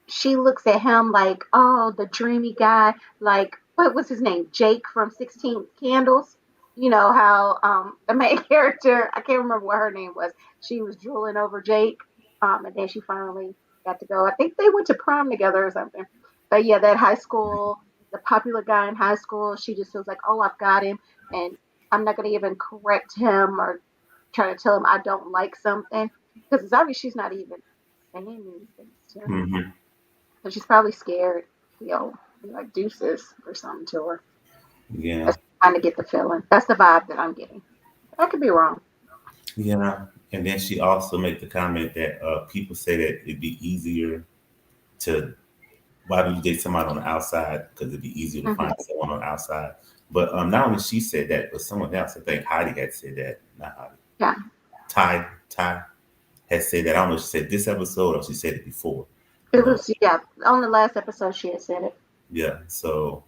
she looks at him like, oh, the dreamy guy. Like, what was his name? Jake from 16 Candles. You know how the main character, I can't remember what her name was. She was drooling over Jake, and then she finally got to go. I think they went to prom together or something. But yeah, that high school, the popular guy in high school, she just feels like, oh, I've got him, and I'm not gonna even correct him or try to tell him I don't like something because it's obvious she's not even saying anything to him. Hmm. So she's probably scared he'll be like deuces or something to her. Yeah. That's kind of get the feeling. That's the vibe that I'm getting. I could be wrong. Yeah. And then she also made the comment that people say that it'd be easier to, why do you date somebody on the outside? Because it'd be easier to Hmm. find someone on the outside. But not only she said that, but someone else, I think Heidi had said that, not Heidi, Yeah, Ty had said that. I don't know if she said this episode or she said it before. it You know, was. Yeah, on the last episode she had said it. yeah. So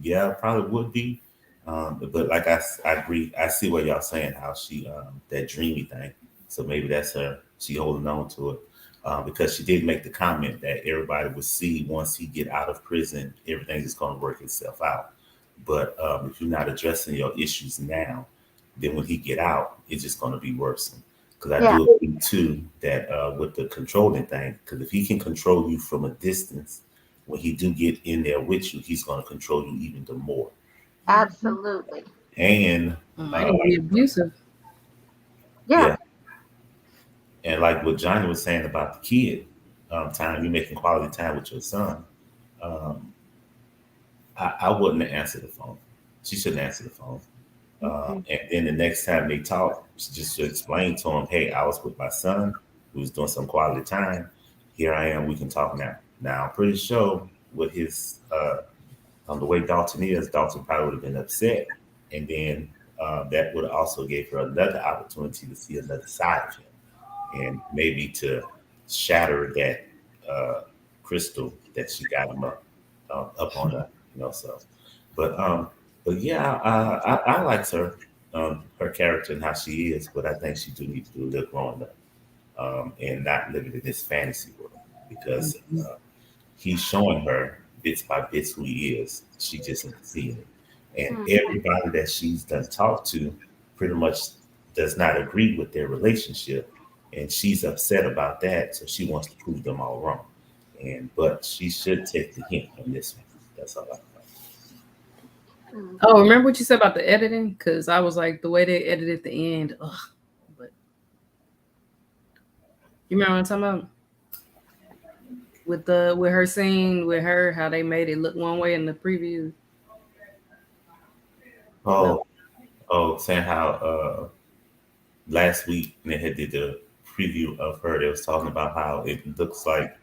yeah, probably would be. But like I agree. I see what y'all saying. How she that dreamy thing. So maybe that's her. She holding on to it because she did make the comment that everybody would see once he get out of prison, everything's just going to work itself out. But if you're not addressing your issues now, then when he get out, it's just going to be worse. Because I Yeah, do agree too that with the controlling thing, because if he can control you from a distance, when he do get in there with you, he's going to control you even the more. absolutely. And Might uh, even be abusive. Yeah, yeah, and like what Johnny was saying about the kid time, you making quality time with your son. Um, I wouldn't have answered the phone. She shouldn't answer the phone. mm-mm. And then the next time they talk, just to explain to him, hey, I was with my son. We was doing some quality time. Here I am. We can talk now. Now I'm pretty sure with his the way Dalton is, Dalton probably would have been upset, and then that would have also gave her another opportunity to see another side of him, and maybe to shatter that uh, crystal that she got him up on her, So, but yeah, I liked her, her character and how she is, but I think she do need to do a little growing up and not living in this fantasy world because he's showing her bits by bits who he is. She just isn't seeing it. And Mhm. everybody that she's done talked to pretty much does not agree with their relationship, and she's upset about that, so she wants to prove them all wrong. And but she should take the hint on this one. That's all I know. Oh, Mhm. remember what you said about the editing? Because I was like, the way they edited the end. Ugh. But you remember what I'm talking about? With her scene with her, how they made it look one way in the preview. No. Oh, saying how last week when they had did the preview of her, they was talking about how it looks like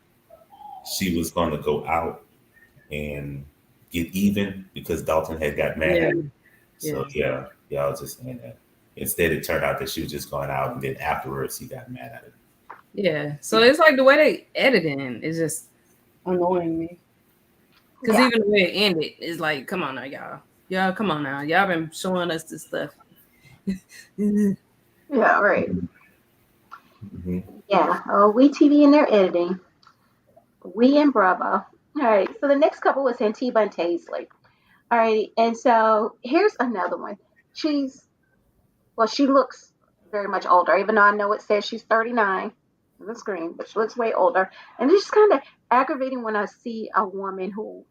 she was going to go out and get even because Dalton had got mad Yeah. at her. Yeah. So yeah, I was just saying that. Instead, it turned out that she was just going out, and then afterwards, he got mad at her. Yeah. So it's like the way they editing is just annoying me. Because Yeah. even the way it ended is like, come on now, y'all. Y'all, come on now. Y'all been showing us this stuff. Yeah. Right. Hmm. Yeah. Oh, we TV and their editing. We and Bravo. All right. So the next couple was Antiba and Taisley. All right. And so here's another one. She's she looks very much older, even though I know it says she's 39 on the screen, but she looks way older. And it's just kind of aggravating when I see a woman who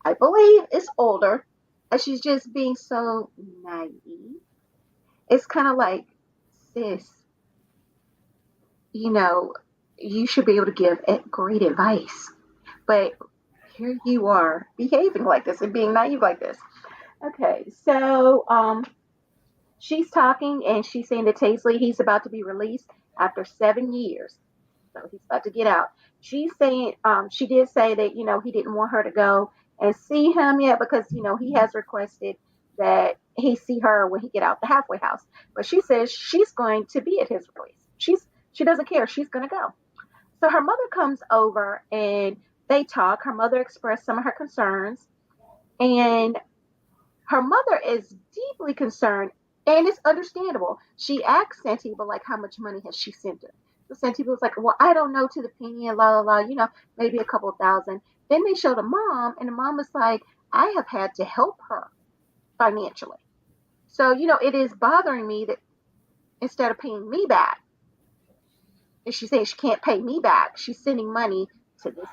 I believe is older and she's just being so naive. It's kind of like, sis, you know, you should be able to give great advice. But here you are behaving like this and being naive like this. Okay, so she's talking and she's saying to Taisley he's about to be released after 7 years. So he's about to get out. She's saying she did say that, he didn't want her to go and see him yet because, he has requested that he see her when he get out the halfway house. But she says she's going to be at his release. She doesn't care. She's gonna go. So her mother comes over and they talk. Her mother expressed some of her concerns, and her mother is deeply concerned, and it's understandable. She asked Santiba, like, how much money has she sent her? So Santiba was like, well, I don't know to the penny and la la la, maybe a couple of thousand. Then they showed a mom, and the mom was like, I have had to help her financially. So, it is bothering me that instead of paying me back, and she's saying she can't pay me back, she's sending money to this.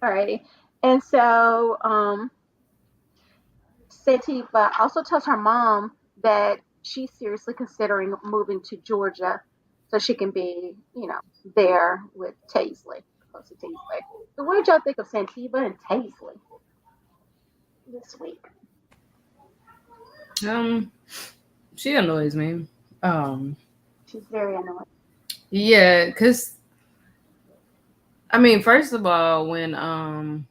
All righty. And so Santiba also tells her mom that she's seriously considering moving to Georgia so she can be, there with Taisley, close to Taisley. So what did y'all think of Santiba and Taisley this week? Um, she annoys me. Um, She's very annoying. yeah, because I mean, first of all, when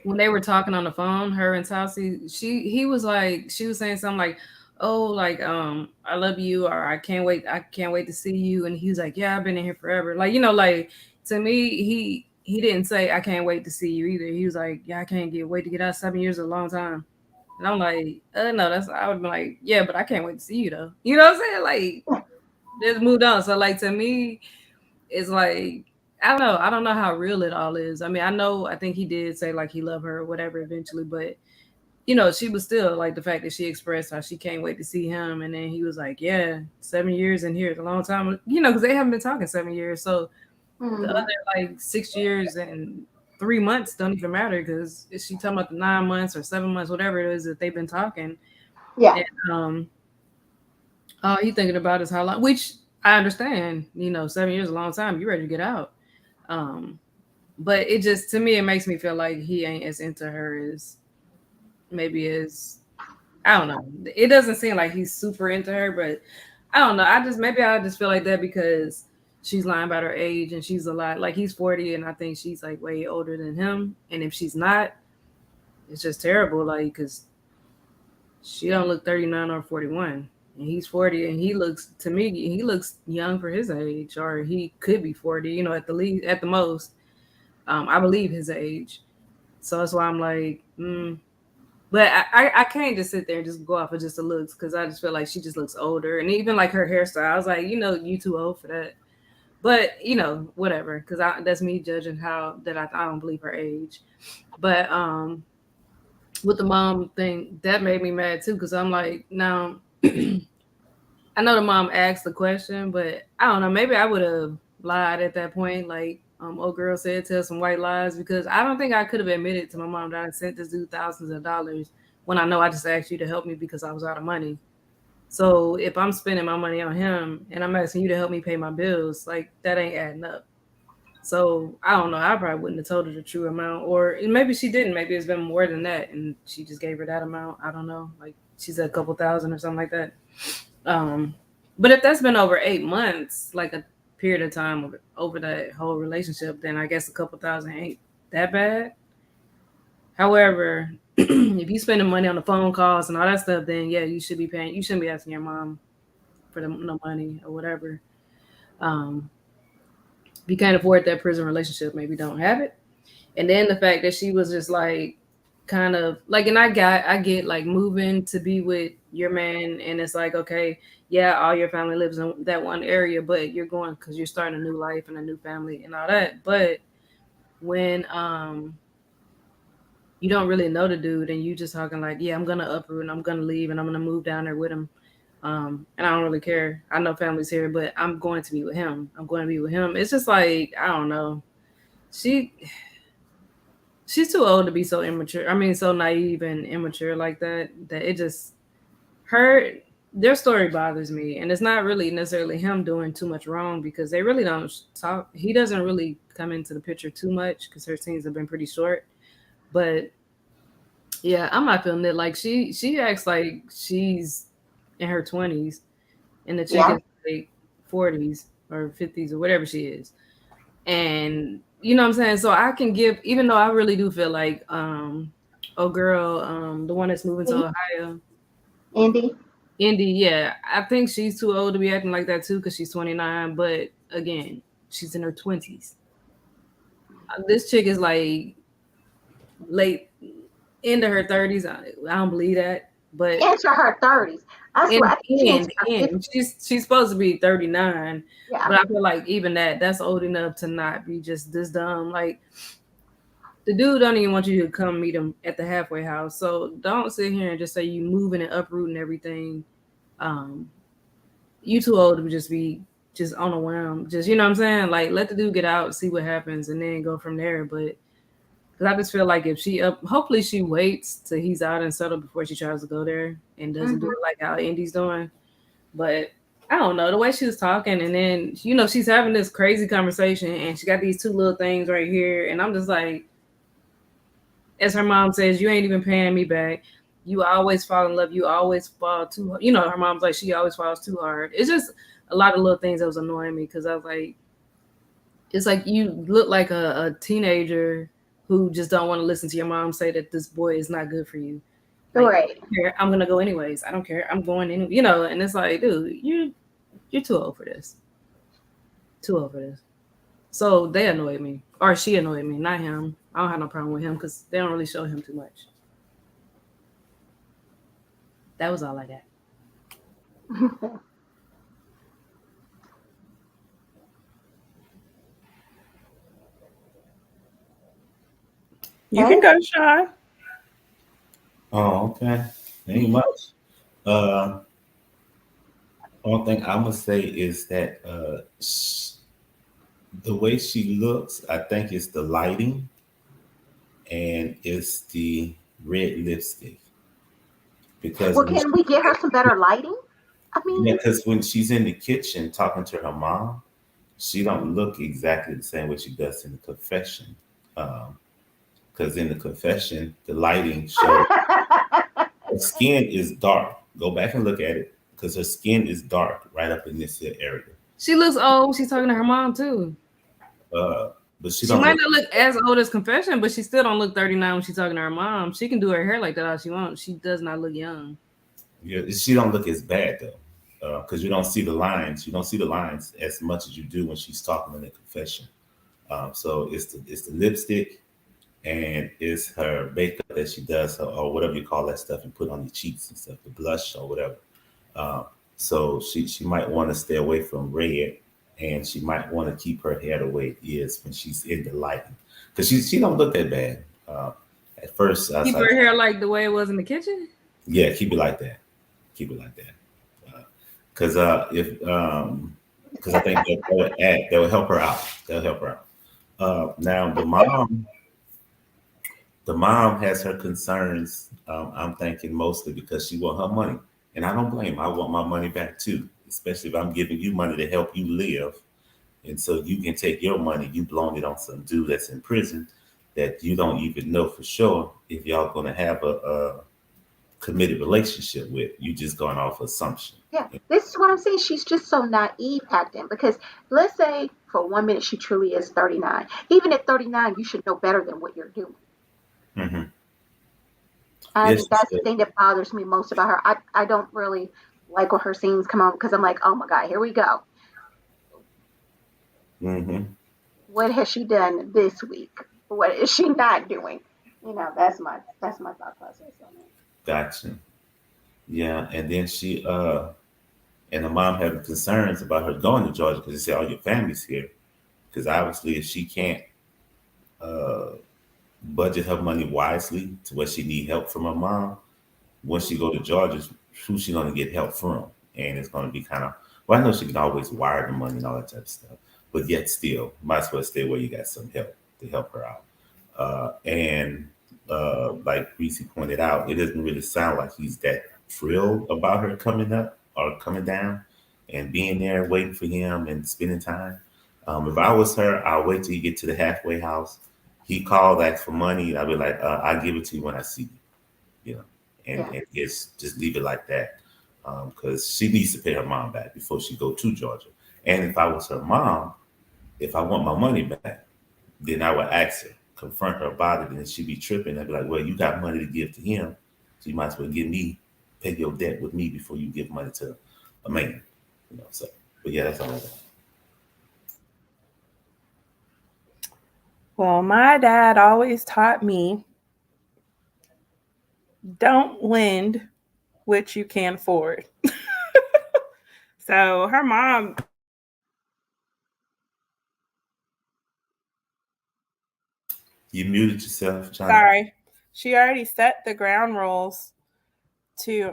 they were talking on the phone, her and Tausi, he was like, she was saying something like, "Oh, like I love you," or I can't wait to see you," and he was like, "Yeah, I've been in here forever." Like, like to me, he didn't say I can't wait to see you either. He was like, "Yeah, I can't wait to get out. 7 years is a long time," and I'm like, no, that's I would be like, "Yeah, but I can't wait to see you though." You know what I'm saying? Like, just moved on. So like to me, it's like I don't know. I don't know how real it all is. I mean, I think he did say like he loved her or whatever eventually, but she was still like the fact that she expressed how she can't wait to see him, and then he was like, "Yeah, 7 years in here is a long time," because they haven't been talking 7 years. So the Mm-hmm. other like 6 years and 3 months don't even matter because is she talking about the 9 months or 7 months, whatever it is that they've been talking, Yeah. and all he thinking about is how long, which I understand. 7 years is a long time. You ready to get out. Um, but it just to me it makes me feel like he ain't as into her as maybe as I don't know. It doesn't seem like he's super into her, but I don't know. I just feel like that because she's lying about her age and she's a lot like he's 40 and I think she's like way older than him. And if she's not, it's just terrible. Like because she don't look 39 or 41. And he's 40 and he looks to me he looks young for his age or he could be 40, at the least at the most. I believe his age. So that's why I'm like, but I can't just sit there and just go off of just the looks because I just feel like she just looks older. And even like her hairstyle, I was like, you too old for that. But whatever, because that's me judging how that I don't believe her age. But with the mom thing, that made me mad too because I'm like, now I know the mom asked the question, but I don't know. Maybe I would have lied at that point, like old girl said, tell some white lies because I don't think I could have admitted to my mom that I sent this dude thousands of dollars when I know I just asked you to help me because I was out of money. So if I'm spending my money on him and I'm asking you to help me pay my bills, like that ain't adding up. So I don't know. I probably wouldn't have told her the true amount, or maybe she didn't. Maybe it's been more than that, and she just gave her that amount. I don't know. Like she said, a couple thousand or something like that. Um, but if that's been over 8 months, like a period of time over that whole relationship, then I guess a couple thousand ain't that bad. However, if you spending money on the phone calls and all that stuff, then yeah, you should be paying. You shouldn't be asking your mom for the no money or whatever. Um, if you can't afford that prison relationship, maybe don't have it. And then the fact that she was just like kind of like, and I get like moving to be with your man, and it's like, okay, yeah, all your family lives in that one area, but you're going because you're starting a new life and a new family and all that. But when you don't really know the dude and you just talking like, yeah, I'm gonna uproot and I'm gonna leave and I'm gonna move down there with him. And I don't really care. I know family's here, but I'm going to be with him. I'm going to be with him. It's just like, I don't know. She she's too old to be so immature. I mean, so naive and immature like that. That it just her their story bothers me, and it's not really necessarily him doing too much wrong because they really don't talk. He doesn't really come into the picture too much because her scenes have been pretty short. But yeah, I'm not feeling it. Like she acts like she's in her 20s, and the chick Yeah. is like 40s or 50s or whatever she is. And you know what I'm saying? So I can give, even though I really do feel like oh girl, the one that's moving to See, Ohio, Indy. Indy, yeah, I think she's too old to be acting like that too because she's 29. But again, she's in her 20s. This chick is like late into her 30s. I don't believe that, but Into her 30s. I in swear, I think she the into end, her the 50s. end, she's supposed to be 39. Yeah. But I feel like even that's old enough to not be just this dumb. Like the dude don't even want you to come meet him at the halfway house. So don't sit here and just say you moving and uprooting everything. Um, you too old to just be just on a whim. Just you know what I'm saying? Like let the dude get out, see what happens, and then go from there. But because I just feel like if she up, hopefully she waits till he's out and settled before she tries to go there and doesn't do Hmm. it like how Indy's doing. But I don't know the way she was talking, and then she's having this crazy conversation, and she got these two little things right here, and I'm just like, as her mom says, you ain't even paying me back. You always fall in love. You always fall too. Her mom's like she always falls too hard. It's just a lot of little things that was annoying me because I was like, it's like you look like a teenager who just don't want to listen to your mom say that this boy is not good for you. Like, I Right. don't care. I'm gonna go anyways. I don't care. I'm going in. And it's like, dude, you're too old for this. Too old for this. So they annoyed me, or she annoyed me, not him. I don't have no problem with him because they don't really show him too much. That was all I got. You can Okay. go, Sean. Oh, okay. Ain't much. Uh, Only thing I'm gonna say is that the way she looks, I think it's the lighting and it's the red lipstick because Well, can we get her some better lighting? I mean, when she's in the kitchen talking to her mom, she don't look exactly the same way she does in the confession. Because in the confession, the lighting shows her skin is dark. Go back and look at it because her skin is dark right up in this here area. She looks old. She's talking to her mom too. Uh, but she She don't might look. not look as old as Confession, but she still don't look 39 when she's talking to her mom. She can do her hair like that all she wants. She does not look young. Yeah, she don't look as bad though, because you don't see the lines. You don't see the lines as much as you do when she's talking in the confession. So it's the lipstick and it's her makeup that she does or whatever you call that stuff and put on your cheeks and stuff, the blush or whatever. Um, so she might want to stay away from red, and she might want to keep her hair the way it is when she's in the lighting, because she don't look that bad. At first, I was Keep like, her hair like the way it was in the kitchen. yeah, keep it like that. Keep it like that. Because if because I think that will help her out. That'll help her out. Now the mom has her concerns. I'm thinking mostly because she want her money, and I don't blame her. I want my money back too, especially if I'm giving you money to help you live, and so you can take your money. You blown it on some dude that's in prison that you don't even know for sure if y'all gonna have a committed relationship with. You just going off assumption. Yeah, this is what I'm saying. She's just so naive acting because let's say for 1 minute she truly is 39. Even at 39, you should know better than what you're doing. Hmm. I Yes, think that's the thing that bothers me most about her. I don't really like when her scenes come on because I'm like, oh my God, here we go. mm-hmm. What has she done this week? What is she not doing? That's my thought process on it. Gotcha. Yeah, and then she and the mom having concerns about her going to Georgia because they say all your family's here. Because obviously, if she can't uh, budget her money wisely to where she need help from her mom, once she go to Georgia, who's she gonna get help from? And it's gonna be kind of well, I know she can always wire the money and all that type of stuff, but yet still, might as well stay where you got some help to help her out. And like Reese pointed out, it doesn't really sound like he's that thrilled about her coming up or coming down and being there waiting for him and spending time. If I was her, I'll wait till you get to the halfway house. He called, asked for money, and I'll be like, I'll give it to you when I see you, Yeah. and just leave it like that. Because she needs to pay her mom back before she go to Georgia. And if I was her mom, if I want my money back, then I would ask her, confront her about it, and she'd be tripping. I'd be like, well, you got money to give to him, so you might as well give me, pay your debt with me before you give money to a man. So, but yeah, that's all I got. Well, my dad always taught me don't lend what you can't afford. So her mom, You muted yourself, China. sorry, she already set the ground rules to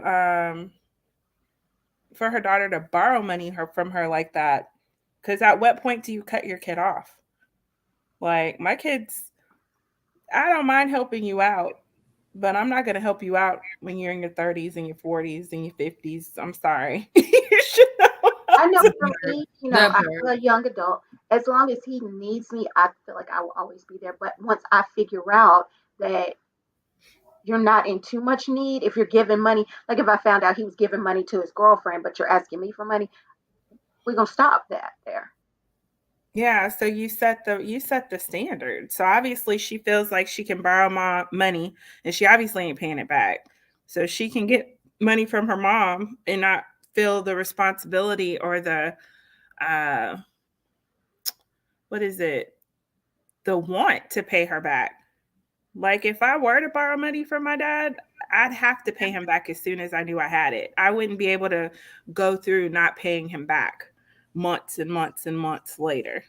for her daughter to borrow money from her like that. Because at what point do you cut your kid off? Like my kids, I don't mind helping you out, but I'm not going to help you out when you're in your 30s and your 40s and your 50s. I'm sorry. You should know how I know to. for me, That I'm part. a young adult. As long as he needs me, I feel like I will always be there. But once I figure out that you're not in too much need, if you're giving money, like if I found out he was giving money to his girlfriend, but you're asking me for money, we're gonna stop that there. Yeah, so you set the standard. So obviously she feels like she can borrow money and she obviously ain't paying it back. So she can get money from her mom and not feel the responsibility or the uh what is it? The want to pay her back. Like if I were to borrow money from my dad, I'd have to pay him back as soon as I knew I had it. I wouldn't be able to go through not paying him back months and months and months later.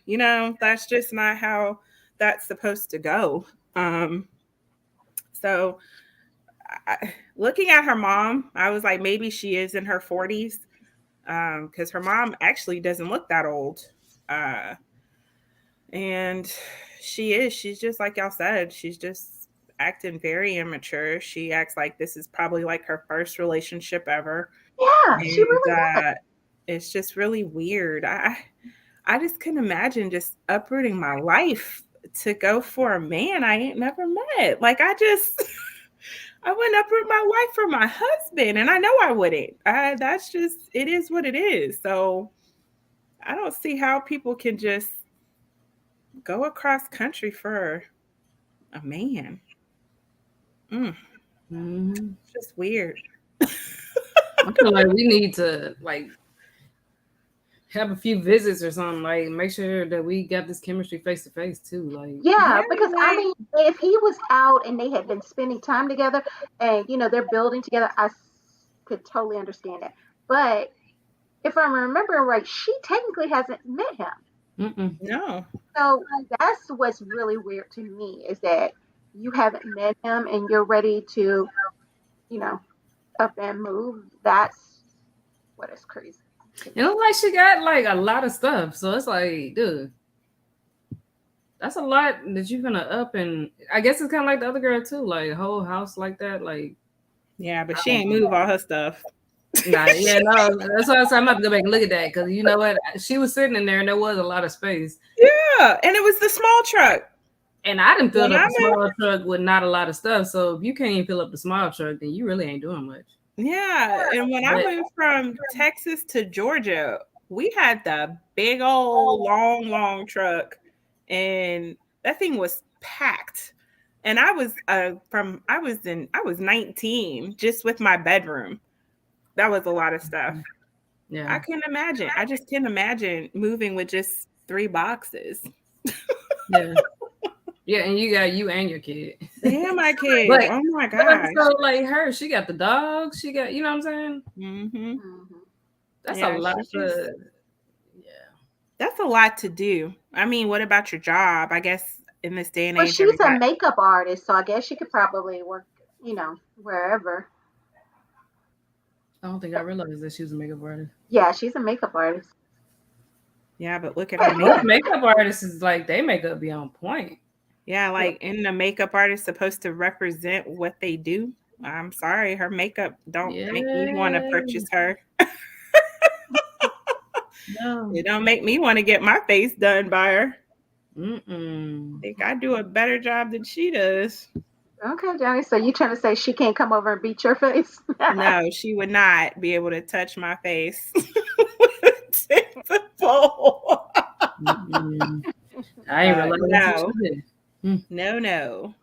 That's just not how that's supposed to go. So looking at her mom, I was like, maybe she is in her 40s because her mom actually doesn't look that old. Uh, and she's just like y'all said, she's just acting very immature. She acts like this is probably like her first relationship ever. Yeah, she And really is. it's just really weird. I just couldn't imagine just uprooting my life to go for a man I ain't never met. Like I wouldn't uproot my life for my husband, and I know I wouldn't. That's just it is what it is. So I don't see how people can just go across country for a man. Mm, Hmm. it's just weird. I feel like we need to like have a few visits or something. Like make sure that we got this chemistry face to face too. Like Yeah, Yeah, because I like mean, if he was out and they had been spending time together and they're building together, could totally understand that. But if I'm remembering right, she technically hasn't met him. mm-mm. no. So that's what's really weird to me is that you haven't met him and you're ready to, you know, up and move. That's what is crazy to It me. looks like she got like a lot of stuff. So it's like, dude, that's a lot that you're gonna up, and I guess it's kind of like the other girl too, like a whole house like that. Like, Yeah, but I she don't ain't know. move all her stuff. Nah, yeah, no, that's why I said I'm about to go back and look at that because you know what, she was sitting in there and there was a lot of space, Yeah, and it was the small truck. and I didn't fill When up I the small truck with not a lot of stuff. So if you can't even fill up the small truck, then you really ain't doing much. Yeah, and when I But moved from Texas to Georgia, we had the big old long truck, and that thing was packed. And I was 19 just with my bedroom. That was a lot of stuff. I yeah, couldn't imagine. I just can't imagine moving with just 3 boxes. yeah, yeah, and you got you and your kid, And my kids. but Oh my but gosh. so like her, she got the dog, she got, you know what I'm saying? Mhm. Hmm. That's a Yeah, lot she just of, yeah. that's a lot to do. I mean, what about your job? I guess in this day and Well, age, she's a everybody. makeup artist, so I guess she could probably work, wherever. I don't think I realized that she was a makeup artist. Yeah, she's a makeup artist. Yeah, but look at her Most makeup. makeup artists is like they makeup be on point. Yeah, Yeah. like isn't a makeup artist supposed to represent what they do? I'm sorry, her makeup don't make me want to Yeah, purchase her. no. It don't make me want to get my face done by her. Mm-mm. Think I do a better job than she does. Okay, Johnny. So you trying to say she can't come over and beat your face? No, she would not be able to touch my face with a 10-foot pole. Mm-mm. I ain't realize that's what No, she did. Mm. no, no.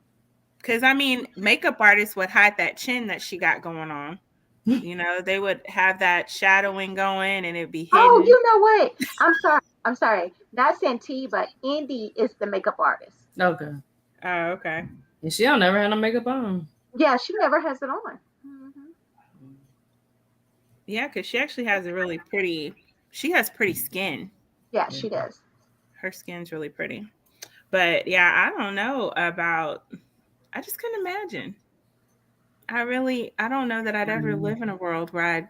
Because I mean, makeup artists would hide that chin that she got going on. You know, they would have that shadowing going and it'd be Oh, hidden. you know what? I'm sorry. I'm sorry. Not Santee, but Indy is the makeup artist. Okay. Oh, okay. And she don't never had no makeup on. Yeah, she never has it on. Hmm. Yeah, because she actually has a really pretty, she has pretty skin. Yeah, Yeah. she does. Her skin's really pretty. But yeah, I don't know about, I just couldn't imagine. I don't know that I'd ever Mm. live in a world where I'd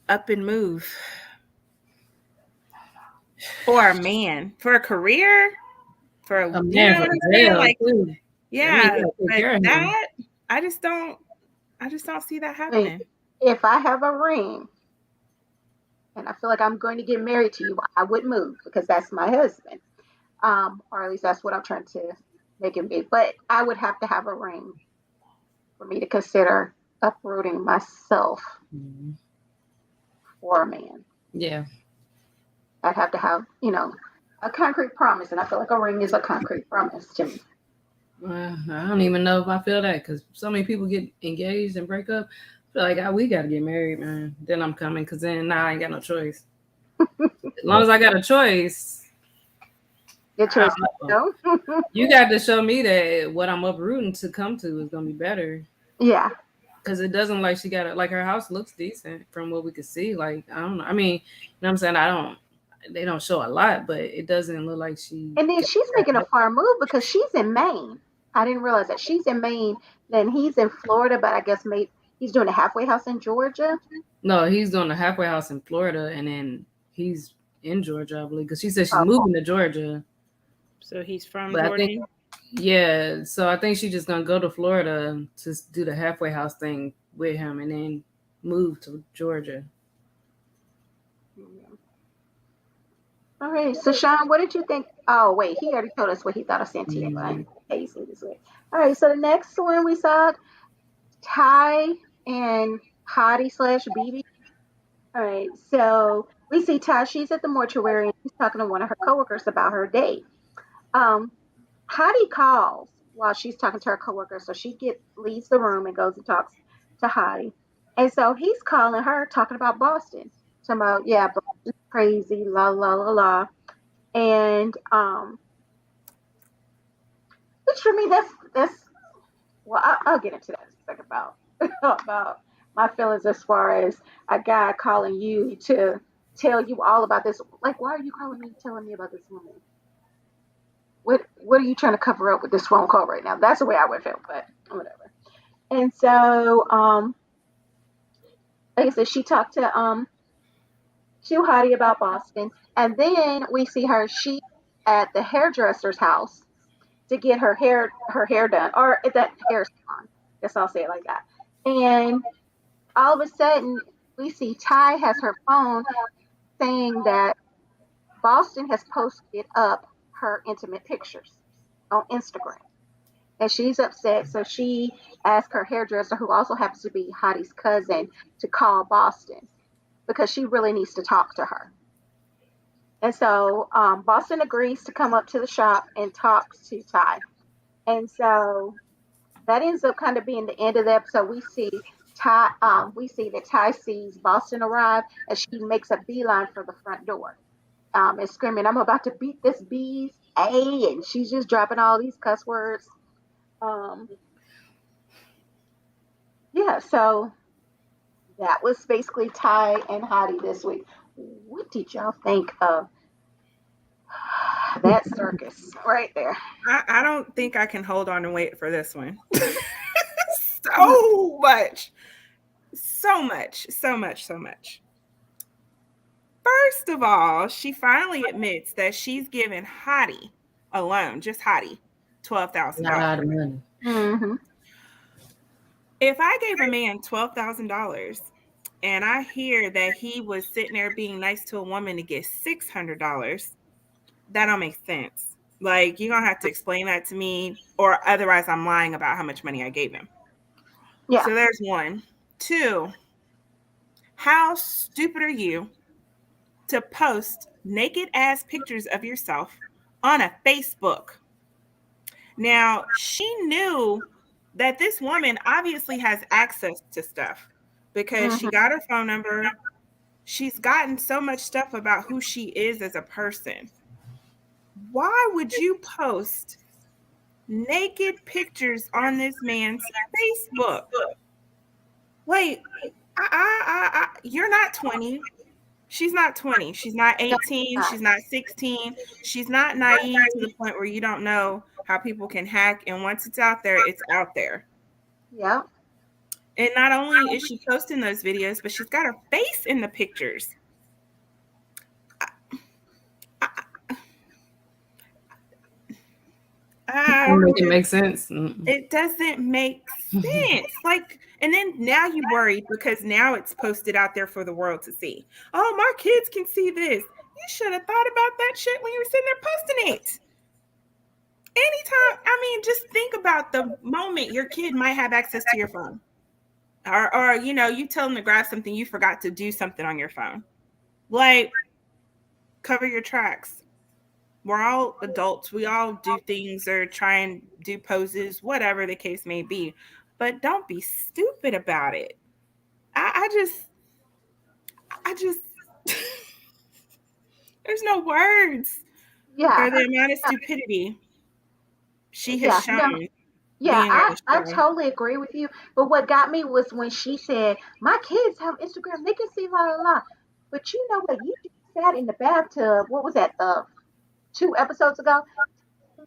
up and move for a man, for a career, A you man know for what I'm saying? jail Like, too. I mean, yeah, you gotta take but care of him. that, I just don't, I just don't see that Wait, happening. if I have a ring and I feel like I'm going to get married to you, I would move because that's my husband. Or at least that's what I'm trying to make him be. But I would have to have a ring for me to consider uprooting myself Mm. for a man. Yeah. I'd have to have, a concrete promise. And I feel like a ring is a concrete promise to me. I don't even know if I feel that because so many people get engaged and break up. I feel like we got to get married, man. Then I'm coming because then now I ain't got no choice. As long as I got a choice, Your I choice, don't know. no? You got to show me that what I'm uprooting to come to is gonna be better. Yeah. Because it doesn't like she got it. Like her house looks decent from what we could see. Like I don't know. I mean, you know what I'm saying? I don't. They don't show a lot, but it doesn't look like she And then got she's making a that. far move because she's in Maine. I didn't realize that she's in Maine. Then he's in Florida, but I guess maybe he's doing a halfway house in Georgia. No, he's doing a halfway house in Florida, and then he's in Georgia, I believe, because she said she's Oh, moving to Georgia. So he's from But I think, Jordan. yeah, so I think she's just gonna go to Florida to do the halfway house thing with him, and then move to Georgia. all right. So, Sean, what did you think? Oh, wait, he already told us what he thought of Santia, but I Mm, didn't say this way. All right. So the next one we saw Ty and Hottie slash BB. All right. So we see Ty. She's at the mortuary and she's talking to one of her coworkers about her date. Um, Hottie calls while she's talking to her coworker, so she leaves the room and goes and talks to Hottie. And so he's calling her, talking about Boston, talking about yeah, Boston's crazy, la la la la. And which for me, that's well, I'll get into that in a second about about my feelings as far as a guy calling you to tell you all about this. Like, why are you calling me, telling me about this woman? what are you trying to cover up with this phone call right now? That's the way I would feel, but whatever. And so, like I said, she talked to Sue Hottie about Boston, and then we see her. She at the hairdresser's house to get her hair done, or at that hair salon. Guess I'll say it like that. And all of a sudden, we see Ty has her phone saying that Boston has posted up her intimate pictures on Instagram. And she's upset. So she asked her hairdresser, who also happens to be Hottie's cousin, to call Boston because she really needs to talk to her. And so Boston agrees to come up to the shop and talk to Ty. And so that ends up kind of being the end of the episode. We see that Ty sees Boston arrive as she makes a beeline for the front door. And screaming, "I'm about to beat this bee's A," and she's just dropping all these cuss words. Um, yeah, so that was basically Ty and Hottie this week. What did y'all think of that circus right there? I don't think I can hold on and wait for this one. So much. So much. So much. So much. First of all, she finally admits that she's given Hottie alone, just Hottie, A lot $12,000. of money. Mm-hmm. If I gave a man $12,000 and I hear that he was sitting there being nice to a woman to get $600, that don't make sense. Like, you're going to have to explain that to me, or otherwise I'm lying about how much money I gave him. Yeah. So there's one. Two, how stupid are you to post naked ass pictures of yourself on a Facebook? Now, she knew that this woman obviously has access to stuff because she Mm-hmm. got her phone number. She's gotten so much stuff about who she is as a person. Why would you post naked pictures on this man's Facebook? Wait, you're not 20. She's not 20. She's not No, 18. not. She's not 16. She's not naive to the point where you don't know how people can hack. And once it's out there, it's out there. Yep. And not only is she posting those videos, but she's got her face in the pictures. Don't make it make sense. It doesn't make sense. Like, and then now you worried because now it's posted out there for the world to see. Oh, my kids can see this. You should have thought about that shit when you were sitting there posting it. Anytime, I mean, just think about the moment your kid might have access to your phone. Or you tell them to grab something, you forgot to do something on your phone. Like, cover your tracks. We're all adults. We all do things or try and do poses, whatever the case may be. But don't be stupid about it. I just, there's no words Yeah. for the amount of stupidity she has Yeah. No. shown Yeah. being on I the I show. totally agree with you. But what got me was when she said, "My kids have Instagram. They can see la la la." But you know what? You just sat in the bathtub. What was that? 2 episodes ago.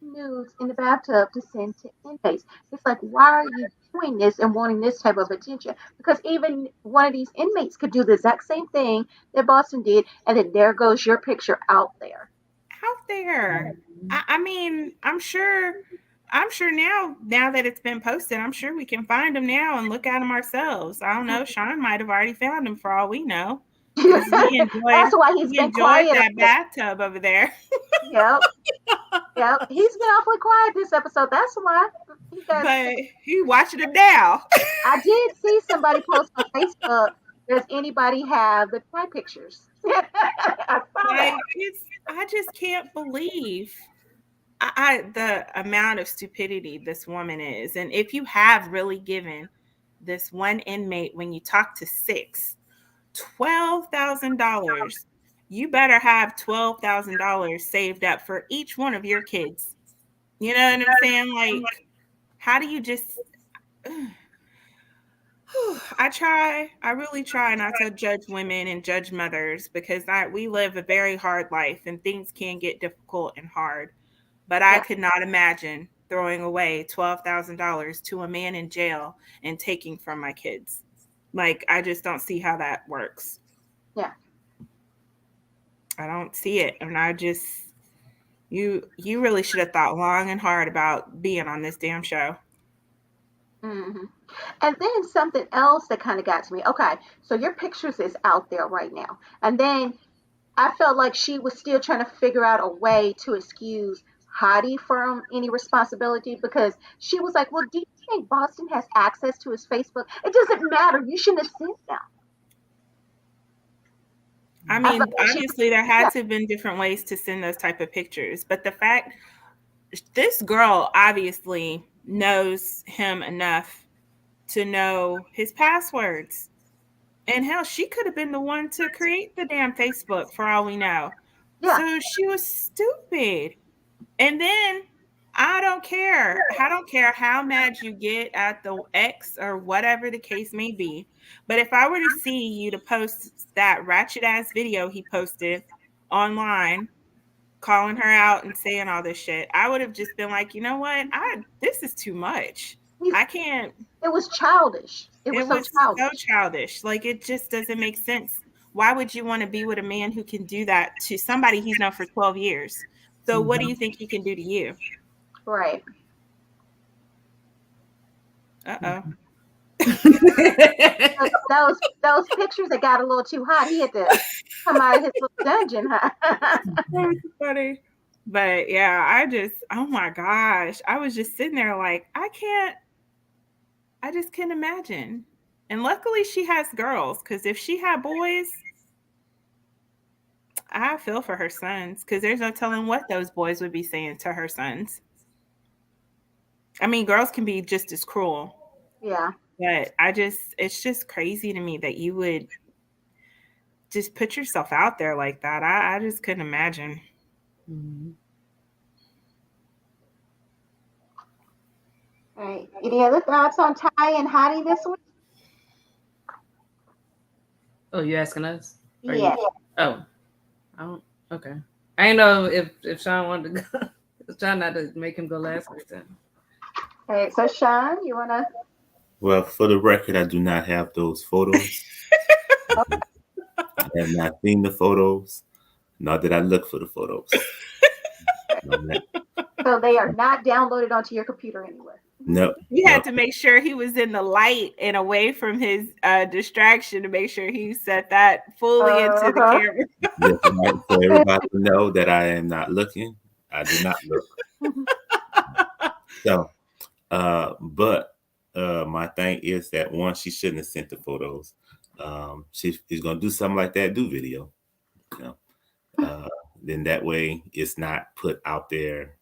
Nudes in the bathtub to send to inmates. It's like, why are you doing this and wanting this type of attention? Because even one of these inmates could do the exact same thing that Boston did, and then there goes your picture out there. Out there. I mean, I'm sure now that it's been posted, I'm sure we can find them now and look at them ourselves. I don't know. Sean might have already found them for all we know, because he That's enjoyed why he's he been enjoyed quiet. that bathtub over there. Yep, yep. He's been awfully quiet this episode. That's why he got. But he watching them now. I did see somebody post on Facebook. Does anybody have the pie pictures? I saw that. Like, I just can't believe I the amount of stupidity this woman is. And if you have really given this one inmate, when you talk to six, $12,000, you better have $12,000 saved up for each one of your kids. You know what I'm saying? Like, how do you just I really try not to judge women and judge mothers, because we live a very hard life and things can get difficult and hard. But I Yeah. could not imagine throwing away $12,000 to a man in jail and taking from my kids. Like, I just don't see how that works. Yeah. I don't see it. And I just, you really should have thought long and hard about being on this damn show. Hmm. And then something else that kind of got to me. Okay, so your pictures is out there right now, and then I felt like she was still trying to figure out a way to excuse Hottie from any responsibility because she was like, "Well, do you think Boston has access to his Facebook? It doesn't matter. You shouldn't have sent them." I I felt mean, like she was, obviously there had yeah, to have been different ways to send those type of pictures, but the fact this girl obviously knows him enough to know his passwords. And hell, she could have been the one to create the damn Facebook for all we know. yeah, So she was stupid. And then I don't care. I don't care how mad you get at the ex or whatever the case may be. But if I were to see you to post that ratchet ass video he posted online, calling her out and saying all this shit, I would have just been like, you know what? This is too much. he's, I can't. it was childish. It was It so was so childish. childish. Like, it just doesn't make sense. Why would you want to be with a man who can do that to somebody he's known for 12 years? So what do you think he can do to you? Right. Uh-oh. Those pictures that got a little too hot, he had to come out of his little dungeon, huh? That was funny. But yeah, oh my gosh. I was just sitting there like, I just can't imagine. And luckily she has girls, because if she had boys, I feel for her sons, because there's no telling what those boys would be saying to her sons. I mean, girls can be just as cruel, Yeah. but it's just crazy to me that you would just put yourself out there like that. I just couldn't imagine. Mhm. All right. Any other thoughts on Ty and Hottie this week? Oh, you asking us? Are you? Yes. Oh, I don't. Okay. I didn't know if Sean wanted to go. I was trying not to make him go last week then. All right. So Sean, you wanna? Well, for the record, I do not have those photos. I have not seen the photos, nor did I look for the photos. No, So they are not downloaded onto your computer anywhere. no, He no. had to make sure he was in the light and away from his distraction to make sure he set that fully into the Uh-huh. camera. Just right for everybody to know that I am not looking. I did not look. So, but my thing is that one, she shouldn't have sent the photos. She's gonna do something like that, do video, you know. Uh, then that way it's not put out there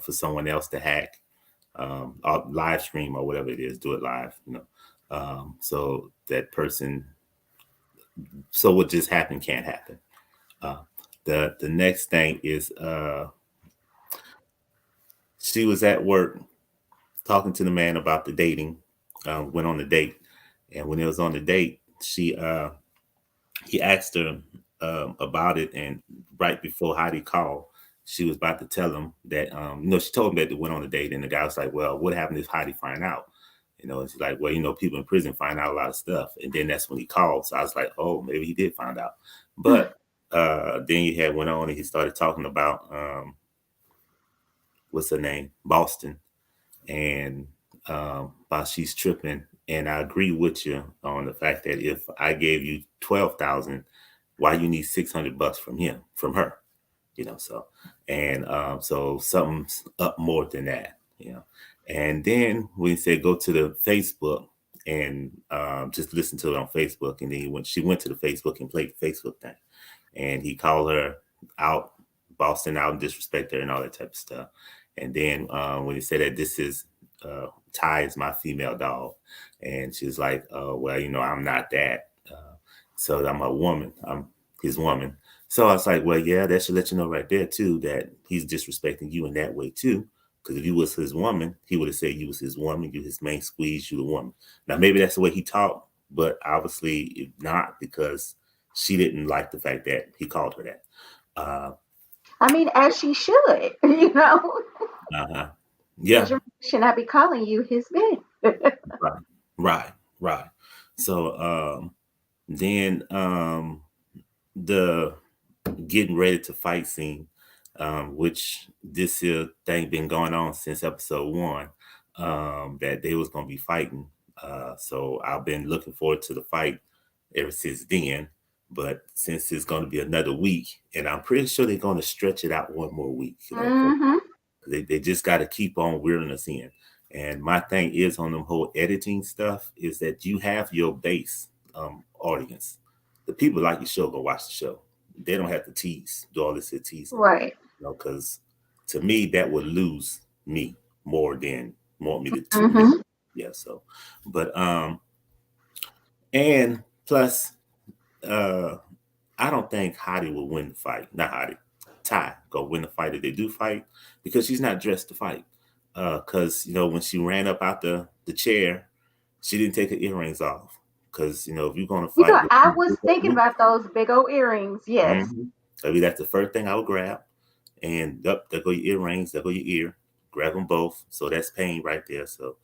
for someone else to hack, or live stream or whatever it is, do it live, you know. So that person, so what just happened can't happen. Uh, the next thing is she was at work talking to the man about the dating, went on the date, and when it was on the date, he asked her about it, and right before Heidi called, she was about to tell him that she told him that they went on a date, and the guy was like, "Well, what happened if Heidi find out?" And she's like, "Well, people in prison find out a lot of stuff," and then that's when he called. So I was like, "Oh, maybe he did find out," but then he had went on and he started talking about what's her name, Boston, and while she's tripping. And I agree with you on the fact that if I gave you 12,000, why you need $600 from her, so, and so something's up more than that. And then we said go to the Facebook and just listen to it on Facebook. And then she went to the Facebook and played the Facebook thing, and he called her out, Boston out, and disrespect her and all that type of stuff. And then when he said that this is Ty is my female dog, and she's like, well, I'm not that. So I'm a woman. I'm his woman. So I was like, well, yeah, that should let you know right there too that he's disrespecting you in that way too. Because if you was his woman, he would have said you was his woman, you his main squeeze, you the woman. Now maybe that's the way he talked, but obviously not, because she didn't like the fact that he called her that. Uh, I mean, as she should, you know, Uh-huh. because Yeah. your man should not be calling you his bitch. Right. Right. Right. So then the getting ready to fight scene, which this here thing been going on since episode one, that they was gonna be fighting. So I've been looking forward to the fight ever since then. But since it's gonna be another week, and I'm pretty sure they're gonna stretch it out one more week, you know, 'cause Mm-hmm. they just got to keep on reeling us in. And my thing is on them whole editing stuff is that you have your base audience. The people like your show go watch the show. They don't have to tease, do all this here teasing, Right. you know, because to me that would lose me more than want me to tune in. Mm-hmm. Yeah, so but and plus uh I don't think Hottie will win the fight. Not Hottie. Ty go win the fight if they do fight because she's not dressed to fight. Because you know when she ran up out the chair, she didn't take her earrings off. Because you know if you're gonna You fight know, with I was thinking mm-hmm. about those big old earrings. Yes. I mean that's the first thing I would grab. And up there go your earrings, there go your ear. Grab them both. So that's pain right there. So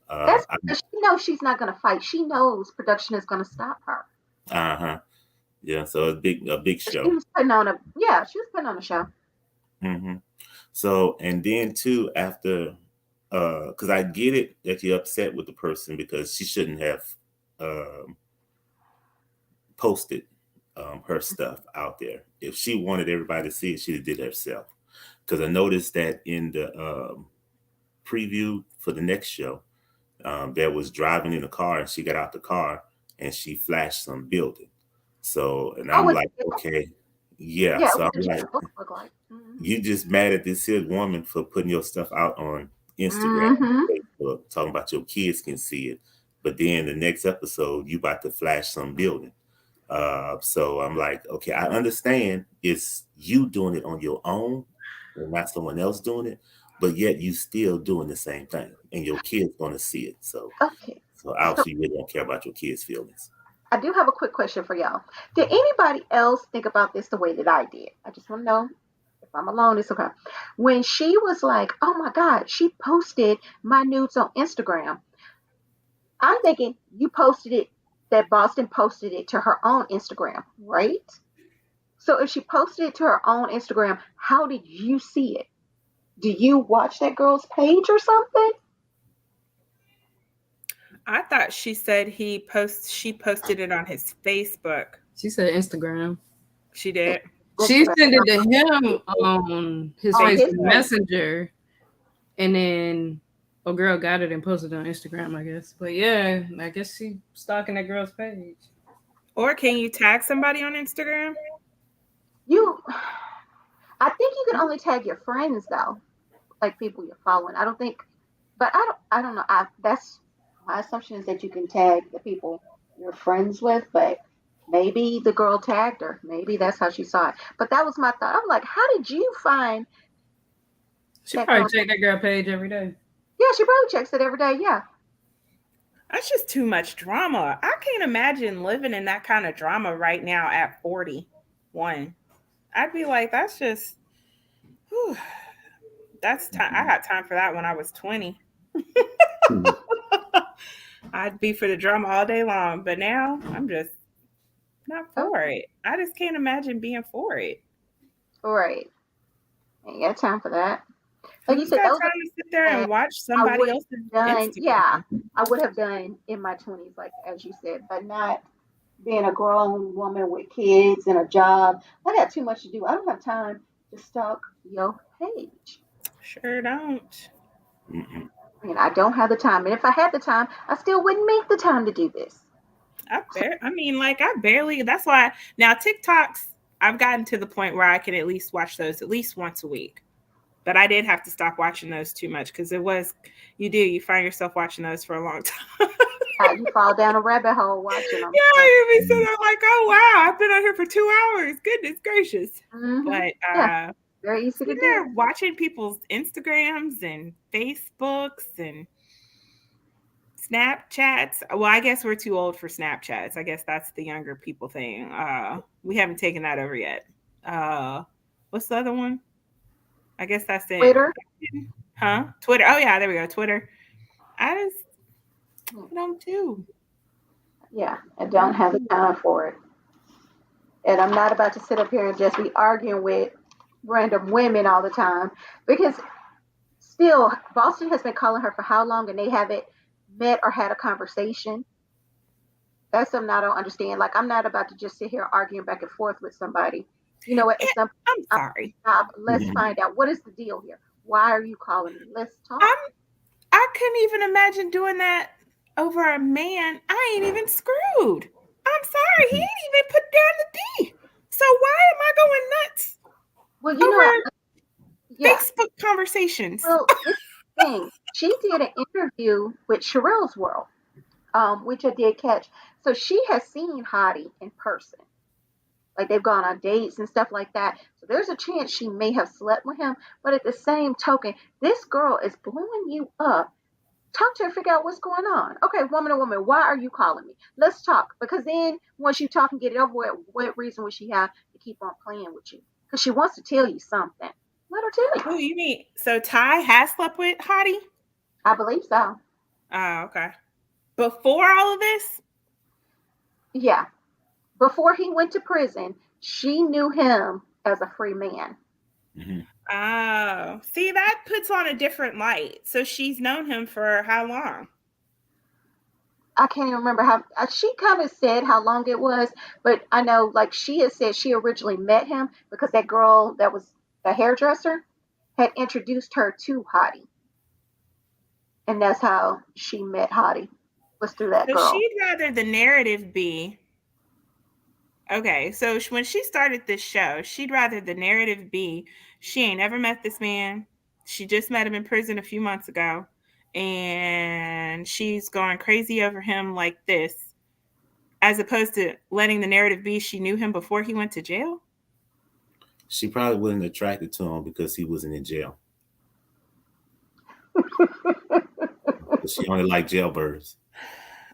That's I because she knows she's not going to fight. She knows production is going to stop her. uh-huh. Yeah, so a big She show. was putting on a, yeah, she was putting on a show. hmm So, and then too, after, because I get it that you're upset with the person because she shouldn't have um, posted her stuff out there. If she wanted everybody to see it, she'd have did it herself. Because I noticed that in the preview for the next show, that was driving in a car and she got out the car and she flashed some building. So, and Oh, I'm with like, the jail? okay, yeah. Yeah, So what the I'm like, jail look like. Mm-hmm. you just mad at this here woman for putting your stuff out on Instagram, Mm-hmm. Facebook, talking about your kids can see it. But then the next episode, you about to flash some building. So I'm like, okay, I understand it's you doing it on your own and not someone else doing it, but yet you still doing the same thing, and your kids gonna see it. So, Okay. so So obviously you really don't care about your kids' feelings. I do have a quick question for y'all. Did anybody else think about this the way that I did? I just want to know if I'm alone. It's okay. When she was like, "Oh my God, she posted my nudes on Instagram," I'm thinking you posted it. That Boston posted it to her own Instagram, right? So if she posted it to her own Instagram, how did you see it? Do you watch that girl's page or something? I thought she said she posted it on his Facebook. She said Instagram. She did. She Instagram sent it to him on his on Facebook his page. Messenger, and then a girl got it and posted it on Instagram, I guess. But yeah, I guess she stalking that girl's page. Or can you tag somebody on Instagram? You, I think you can only tag your friends though, like people you're following. I don't think, but I don't know. That's my assumption is that you can tag the people you're friends with, but maybe the girl tagged her. Maybe that's how she saw it. But that was my thought. I'm like, how did you find She that probably girl? check that girl page every day. Yeah, she probably checks it every day. Yeah. That's just too much drama. I can't imagine living in that kind of drama right now at 41. I'd be like, that's just, whew, that's time. I got time for that when I was 20. Mhm. I'd be for the drama all day long. But now I'm just not Oh, for it. I just can't imagine being for it. right. Ain't got time for that. Like you Who's said, got those are time to sit there things and watch I somebody would else's have done. Yeah, Instagram? I would have done in my 20s, like as you said, but not being a grown woman with kids and a job. I got too much to do. I don't have time to stalk your page. Sure don't. Mm-mm. And I don't have the time. And if I had the time, I still wouldn't make the time to do this. So, I mean, like I barely. That's why now TikToks. I've gotten to the point where I can at least watch those at least once a week. But I did have to stop watching those too much because you find yourself watching those for a long time. you fall down a rabbit hole watching them. Yeah, So, you'd be sitting there like, oh wow, I've been on here for 2 hours. Goodness gracious. But yeah, very easy to sitting do. there watching people's Instagrams and Facebooks and Snapchats. Well, I guess we're too old for Snapchats. I guess that's the younger people thing. We haven't taken that over yet. What's the other one? I guess that's it. Twitter. Huh? Twitter. Oh yeah, there we go. Twitter. I just Hmm. don't do. Yeah, I don't Don't have the do. time for it. And I'm not about to sit up here and just be arguing with random women all the time because still, Boston has been calling her for how long and they haven't met or had a conversation. That's something I don't understand. Like, I'm not about to just sit here arguing back and forth with somebody. You know what? At Eh, some I'm point, sorry. stop. Let's Mhm. find out what is the deal here. Why are you calling me? Let's I'm talk. I couldn't even imagine doing that over a man. I ain't even screwed. I'm sorry, he Mhm. ain't even put down the D. So why am I going nuts Well, you know what? over Yeah. Facebook conversations? Well, this thing. She did an interview with Sherelle's World, which I did catch. So she has seen Hottie in person. Like they've gone on dates and stuff like that. So there's a chance she may have slept with him. But at the same token, this girl is blowing you up. Talk to her, figure out what's going on. Okay, woman to woman, why are you calling me? Let's talk. Because then once you talk and get it over with, what reason would she have to keep on playing with you? Because she wants to tell you something. Let her tell you. Who you mean? So Ty has slept with Hottie? I believe so. Oh, okay. Before all of this? Yeah. Before he went to prison, she knew him as a free man. Mhm. Oh, see, that puts on a different light. So she's known him for how long? I can't even remember how she kind of said how long it was, but I know like she had said she originally met him because that girl that was the hairdresser had introduced her to Hottie, and that's how she met Hottie was through that So girl. she'd rather the narrative be okay. So when she started this show, she'd rather the narrative be she ain't ever met this man. She just met him in prison a few months ago, and she's going crazy over him like this, as opposed to letting the narrative be she knew him before he went to jail. She probably wasn't attracted to him because he wasn't in jail. But she only liked jailbirds.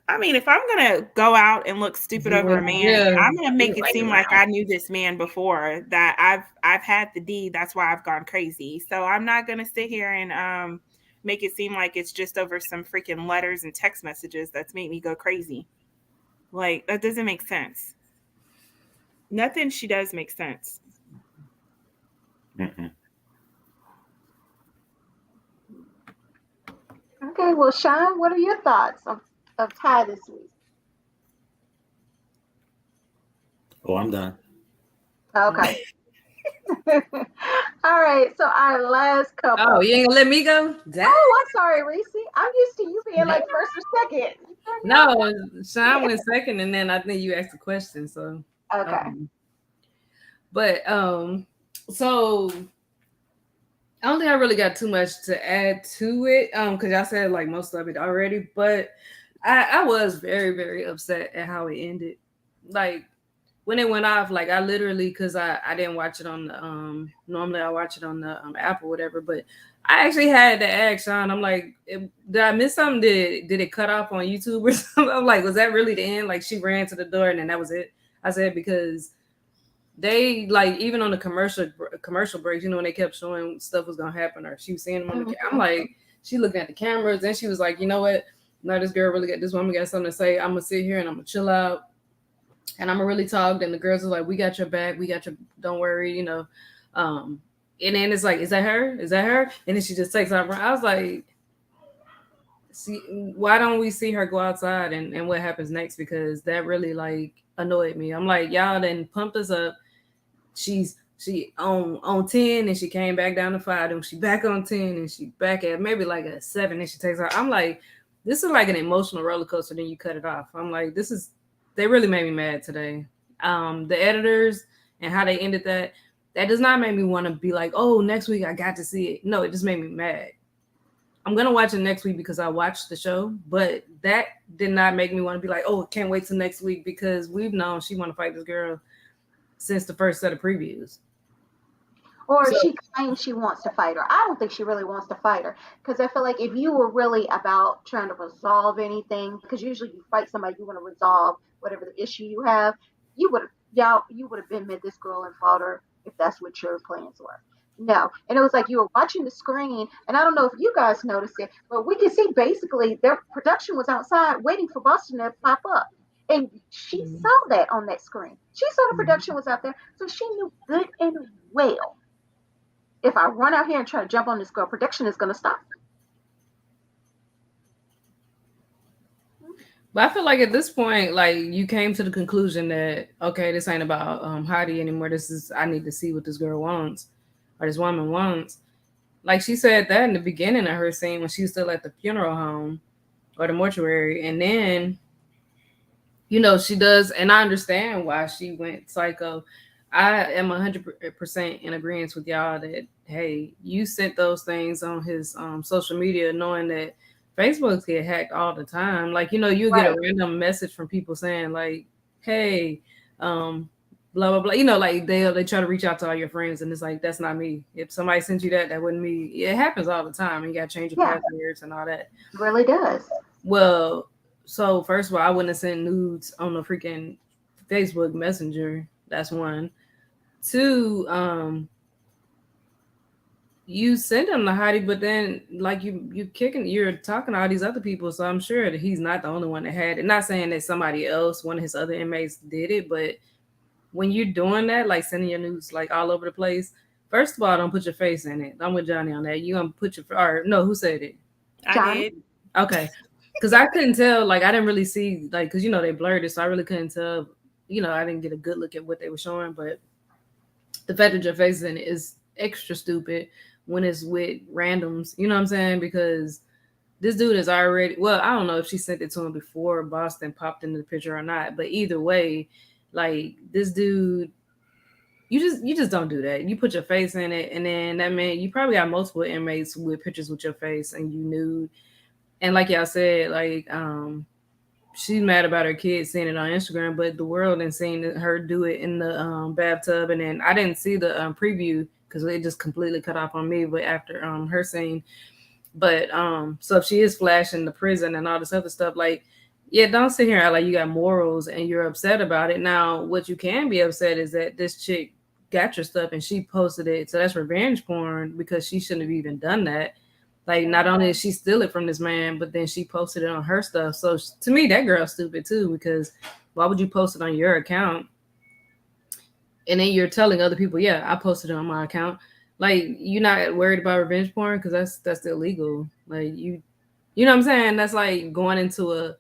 I mean, if I'm gonna go out and look stupid He over a went, man, yeah, I'm gonna he make was it like, seem like I knew this man before. That I've had the D. That's why I've gone crazy. So I'm not gonna sit here and make it seem like it's just over some freaking letters and text messages that's made me go crazy. Like that doesn't make sense. Nothing she does makes sense. Mm-mm. Okay, well, Sean, what are your thoughts of Ty this week? Oh, I'm done. Okay. All right, so our last oh, couple. you ain't gonna let me go? Dang. Oh, I'm sorry, Reese. I'm used to you being like first or second. You threw me off. No, Sean went second, and then I think you asked a question. So, Okay. um, but so I don't think I really got too much to add to it, because y'all said like most of it already. But I was very very upset at how it ended. Like when it went off, like I literally, because I didn't watch it on the normally I watch it on the app or whatever, but I actually had to ask Sean. I'm like, did I miss something? Did it cut off on YouTube or something? I'm like, was that really the end? Like she ran to the door and then that was it. I said because they like even on the commercial breaks, when they kept showing stuff was gonna happen or she was seeing them on the I'm Mhm. like, she looking at the cameras and she was like, you know what? No, this girl really got this woman got something to say. I'm gonna sit here and I'm gonna chill out and I'm gonna really talk. And the girls are like, we got your back, we got your don't worry. Um and then it's like, is that her? Is that her? And then she just takes off. I was like, see, why don't we see her go outside and what happens next? Because that really like annoyed me. I'm like, y'all then pumped us up. She on 10 and she came back down to 5, and she back on 10 and she back at maybe like a 7 and she takes her. I'm like, this is like an emotional roller coaster, then you cut it off. I'm like, this is they really made me mad today. The editors and how they ended that does not make me want to be like, oh, next week I got to see it. No, it just made me mad. I'm gonna watch it next week because I watched the show, but that did not make me want to be like, oh, can't wait till next week because we've known she want to fight this girl since the first set of previews. Or So she claims she wants to fight her. I don't think she really wants to fight her because I feel like if you were really about trying to resolve anything, because usually you fight somebody, you want to resolve whatever the issue you have. You would have, y'all, you would have been met this girl and fought her if that's what your plans were. No. And it was like you were watching the screen, and I don't know if you guys noticed it, but we could see basically their production was outside waiting for Boston to pop up. And she Mhm. saw that on that screen. She saw the production Mhm. was out there. So she knew good and well, if I run out here and try to jump on this girl, production is going to stop. But I feel like at this point, like you came to the conclusion that okay, this ain't about Heidi anymore. This is I need to see what this girl wants or this woman wants. Like she said that in the beginning of her scene when she was still at the funeral home or the mortuary, and then she does, and I understand why she went psycho. I am 100% in agreement with y'all that hey, you sent those things on his social media, knowing that Facebooks get hacked all the time. Like you get a Right. random message from people saying like, hey, um, blah blah blah. Like they try to reach out to all your friends, and it's like that's not me. If somebody sent you that, that wasn't me. It happens all the time. You got to change your Yeah, passwords and all that. it really does. Well, so first of all, I wouldn't have sent nudes on the freaking Facebook Messenger. That's one. Two, you send him to Heidi, but then like you're talking to all these other people, so I'm sure that he's not the only one that had it. Not saying that somebody else, one of his other inmates, did it, but when you're doing that, like sending your nudes like all over the place, first of all, don't put your face in it. I'm with Johnny on that. You gonna put your or no? Who said it? I Johnny, did. Okay. Because I couldn't tell, like, I didn't really see, like, because, they blurred it, so I really couldn't tell, I didn't get a good look at what they were showing, but the fact that your face is in it is extra stupid when it's with randoms, you know what I'm saying? Because this dude is already, well, I don't know if she sent it to him before Boston popped into the picture or not, but either way, like, this dude, you just don't do that. You put your face in it, and then that meant you probably got multiple inmates with pictures with your face and you nude. And like y'all said, like she's mad about her kids seeing it on Instagram, but the world and seeing her do it in the bathtub. And then I didn't see the preview because it just completely cut off on me. But after her scene, but so if she is flashing the prison and all this other stuff, like yeah, don't sit here and act like you got morals and you're upset about it. Now, what you can be upset is that this chick got your stuff and she posted it, so that's revenge porn because she shouldn't have even done that. Like, not only did she steal it from this man, but then she posted it on her stuff. So to me, that girl's stupid too because why would you post it on your account and then you're telling other people, yeah, I posted it on my account. Like, you're not worried about revenge porn because that's illegal. Like, you know what I'm saying? That's like going into a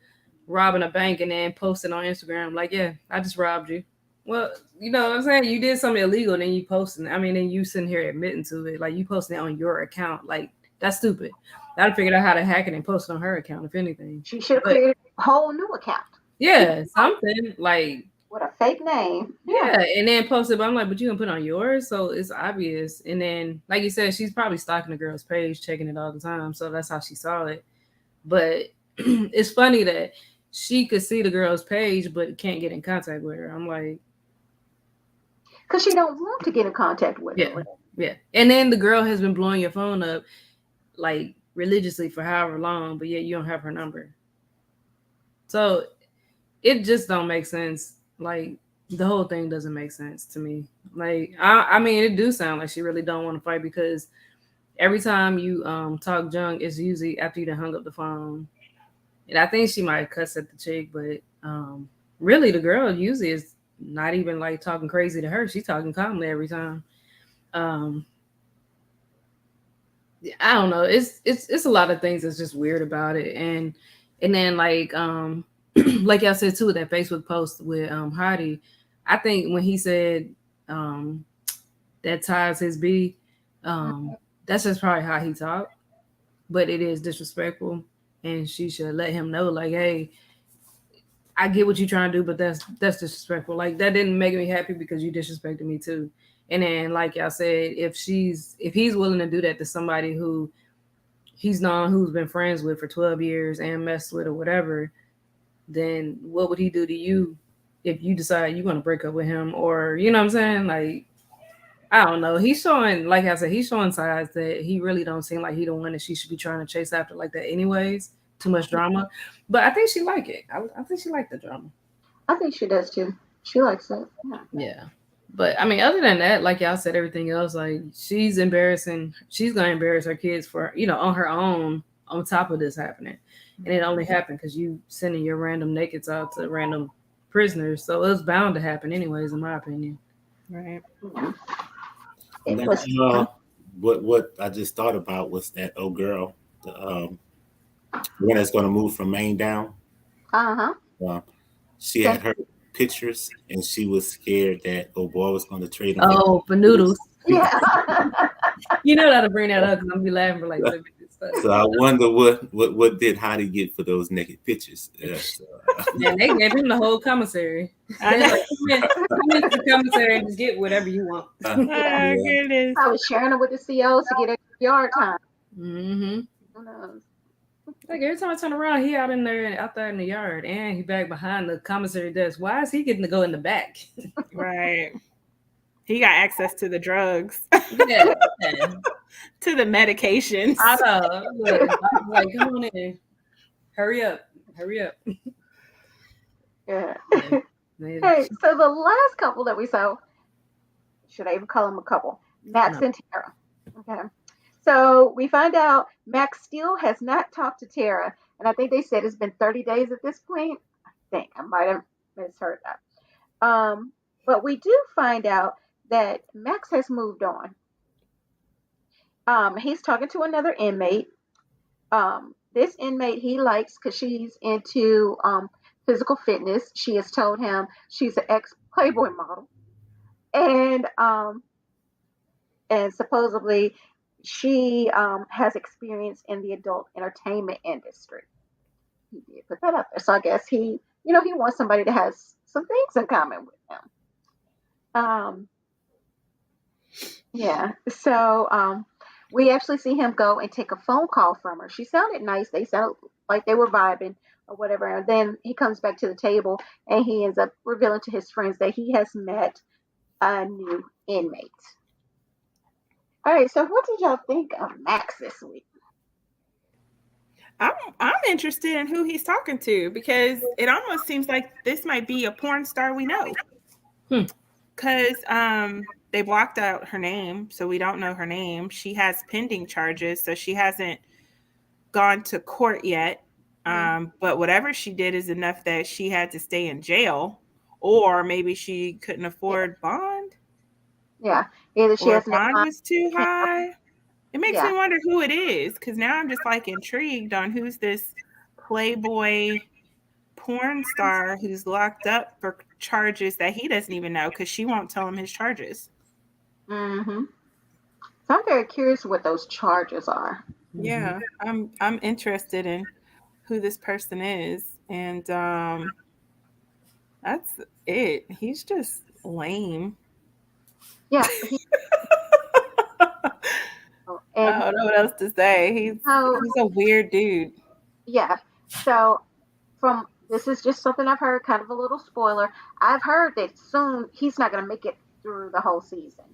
robbing a bank and then posting on Instagram like, yeah, I just robbed you. Well, you know what I'm saying? You did something illegal, and then you posting. I mean, then you sitting here admitting to it, like you posting it on your account. Like that's stupid. I'd figured out how to hack it and post it on her account, if anything. she should have But created a whole new account. Keep yeah, something like with a fake name. Yeah. yeah, and then posted. But I'm like, but you can put on yours, so it's obvious. And then, like you said, she's probably stalking the girl's page, checking it all the time, so that's how she saw it. But it's funny that she could see the girl's page but can't get in contact with her. I'm like, Because she don't want to get in contact with yeah, her. yeah. And then the girl has been blowing your phone up like religiously for however long, but yet you don't have her number. So it just don't make sense. Like the whole thing doesn't make sense to me. Like I mean, it do sound like she really don't want to fight because every time you talk junk, it's usually after you done hung up the phone. And I think she might cuss at the chick, but really the girl usually is not even like talking crazy to her. She's talking calmly every time. Um, I don't know. It's a lot of things that's just weird about it, and then like like I said too with that Facebook post with Heidi, I think when he said um that ties his B, that's just probably how he talked, but it is disrespectful, and she should let him know like, hey, I get what you're trying to do, but that's disrespectful. Like that didn't make me happy because you disrespected me too. And then, like y'all said, if he's willing to do that to somebody who he's known who's been friends with for 12 years and messed with or whatever, then what would he do to you if you decide you want to break up with him? Or you know what I'm saying? Like I don't know. He's showing, like I said, he's showing signs that he really don't seem like he the one that she should be trying to chase after like that. Anyways, too much drama. But I think she like it. I think she liked the drama. I think she does too. She likes it. Yeah. Yeah. But I mean, other than that, like y'all said, everything else, like she's embarrassing. She's gonna embarrass her kids for on her own. On top of this happening, and it only happened because you sending your random nakeds out to random prisoners, so it was bound to happen anyways, in my opinion. Right. Yeah. It Now, was. what I just thought about was that old girl, the one that's going to move from Maine down. Uh-huh. Uh, she Sent. had her pictures, and she was scared that old boy was going to trade him for Oh, for noodles. noodles, Yeah. you know how to bring that up because I'm gonna be laughing for like 2 minutes. So I wonder what did Hottie get for those naked pictures? So, Man, they gave him the whole commissary. I They're know. like, come into the commissary and just get whatever you want. Yeah. Oh, yeah. goodness. I was sharing it with the COs to get extra yard time. hmm Who knows? Like every time I turn around, he out there in the yard, and he back behind the commissary desk. Why is he getting to go in the back? Right. He got access to the drugs, Yeah, yeah. to the medications. I know. Look, I was like, come on in, hurry up, hurry up. Yeah. Yeah. Man, Hey, so the last couple that we saw, should I even call them a couple? Max no. and Tara. Okay. So we find out Max still has not talked to Tara, and I think they said it's been 30 days at this point. I think I might have misheard that. But we do find out that Max has moved on. He's talking to another inmate. This inmate he likes because she's into physical fitness. She has told him she's an ex Playboy model, and supposedly she has experience in the adult entertainment industry. He did put that up there, so I guess he wants somebody that has some things in common with him. Um, yeah, so we actually see him go and take a phone call from her. She sounded nice. They sound like they were vibing or whatever. And then he comes back to the table and he ends up revealing to his friends that he has met a new inmate. All right, so what did y'all think of Max this week? I'm interested in who he's talking to because it almost seems like this might be a porn star we know. Hmm. Because they blocked out her name, so we don't know her name. She has pending charges, so she hasn't gone to court yet. But whatever she did is enough that she had to stay in jail, or maybe she couldn't Yeah, afford bond, yeah. Either she or has no bond mind, was too can't. high. It makes Yeah. me wonder who it is because now I'm just like intrigued on who's this Playboy porn star who's locked up for charges that he doesn't even know because she won't tell him his charges. Mm-hmm. So I'm very curious what those charges are. hmm Yeah, I'm interested in who this person is, and that's it. He's just lame. Yeah. I And don't know what else to say. so He's a weird dude. yeah. So from this is just something I've heard, kind of a little spoiler. I've heard that soon he's not going to make it through the whole season.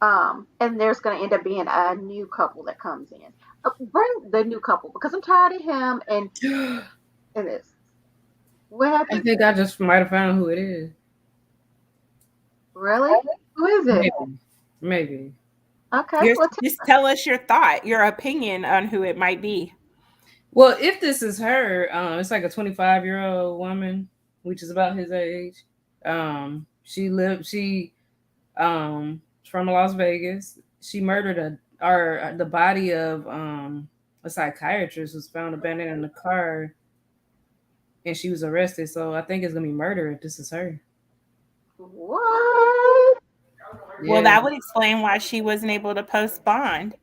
And there's going to end up being a new couple that comes in. Bring the new couple because I'm tired of him and this. What I happened? think I just might have found who it is. Really? Who is it? Maybe, maybe. Okay. Well, Just tell us your thought, your opinion on who it might be. Well, if this is her, it's like a 25-year-old woman, which is about his age. She's from Las Vegas. She murdered the body of a psychiatrist was found abandoned in the car, and she was arrested. So I think it's gonna be murder if this is her. what? Well, Yeah, that would explain why she wasn't able to post bond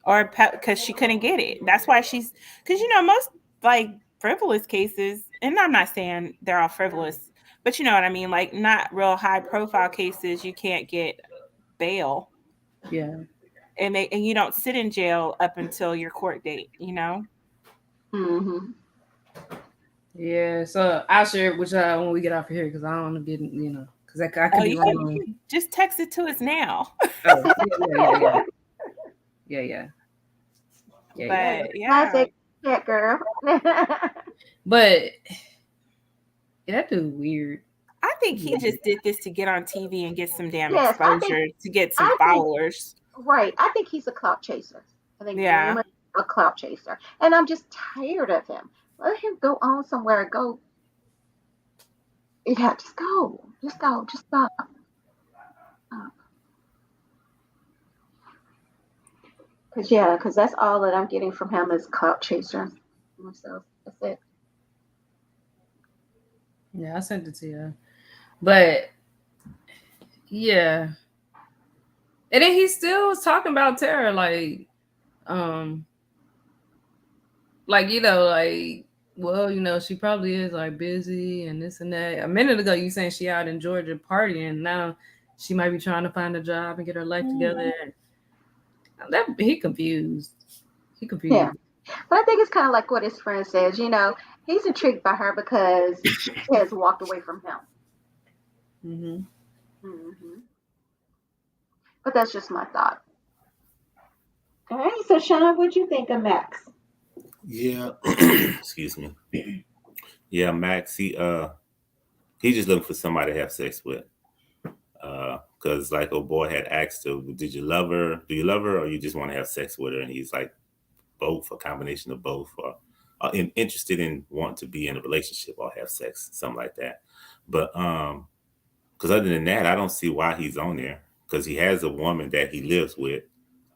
or because she couldn't get it. That's why because most like frivolous cases, and I'm not saying they're all frivolous, but you know what I mean, like not real high profile cases, you can't get bail, yeah, and you don't sit in jail up until your court date. Mm-hmm. yeah. So I'll share it with y'all when we get off of here because I don't want to get because I Oh, could be you wrong. can just text it to us now. Oh, yeah. But yeah, Classic cat girl. But yeah, that dude weird. I think he Yeah. just did this to get on TV and get some damn Yes, exposure, to get some I think followers. right. I think he's a clout chaser. I think very Yeah. much a clout chaser, and I'm just tired of him. Let him go on somewhere. Go, yeah, just go, just stop. Cause yeah, cause that's all that I'm getting from him is clout chaser. Myself, that's it. Yeah, I sent it to you. But yeah. And then he still was talking about Tara, um, like, well, she probably is like busy and this and that. A minute ago you saying she out in Georgia partying. Now she might be trying to find a job and get her life Mhm. together. That he confused. He Yeah, confused. but I think it's kind of like what his friend says. He's intrigued by her because she has walked away from him. Hmm. Hmm. But that's just my thought. All right, so Sean, what'd you think of Max? Yeah. Excuse me. Yeah, Max, he just looking for somebody to have sex with. Because like old boy had asked her, did you love her? Do you love her, or you just want to have sex with her? And he's like, both, a combination of both, or interested in wanting to be in a relationship or have sex, something like that. But because other than that, I don't see why he's on there. Because he has a woman that he lives with,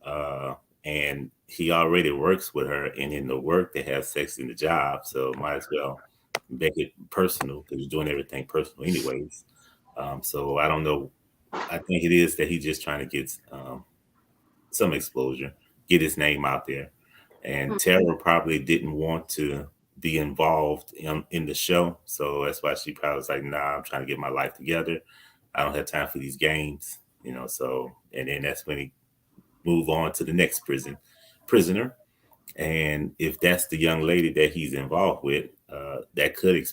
uh, and he already works with her, and in the work they have sex in the job, so might as well make it personal because he's doing everything personal anyways. So I don't know. I think it is that he's just trying to get some exposure, get his name out there. And Mhm. Tara probably didn't want to be involved in the show. So that's why she probably was like, nah, I'm trying to get my life together. I don't have time for these games, So, and then that's when he move on to the next prisoner. And if that's the young lady that he's involved with, that could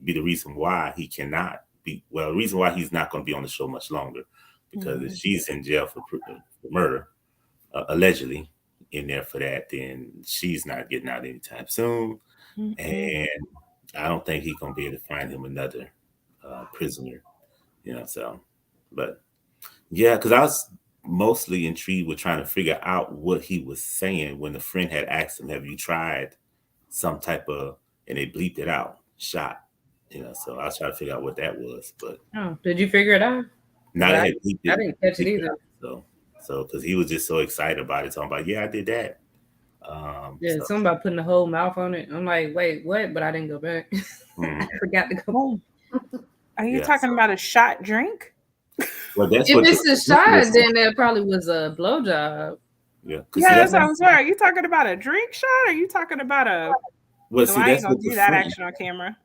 be the reason why he cannot be, well, the reason why he's not going to be on the show much longer, because if Mhm. she's in jail for murder, allegedly in there for that, then she's not getting out anytime soon. Mhm. And I don't think he's gonna be able to find him another prisoner, So, but yeah, because I was mostly intrigued with trying to figure out what he was saying when the friend had asked him, "Have you tried some type of?" And they bleeped it out, shot. So I was trying to figure out what that was, but Oh, did you figure it out? Because now they I had bleeped I it, didn't catch it bleeped it either. out. So because he was just so excited about it, talking about, yeah, I did that. Yeah, So something about putting the whole mouth on it. I'm like, wait, what? But I didn't go back. I mhm. forgot to go. Are you Yeah. talking about a shot drink? Well, that's If what the it's a friend shot, was saying. then it probably was a blowjob. Yeah, because see, Yeah, that's that's what what, I'm saying. Are you talking about a drink shot? Or are you talking about a? well, No, see, I ain't that's gonna what the do that friend. action on camera.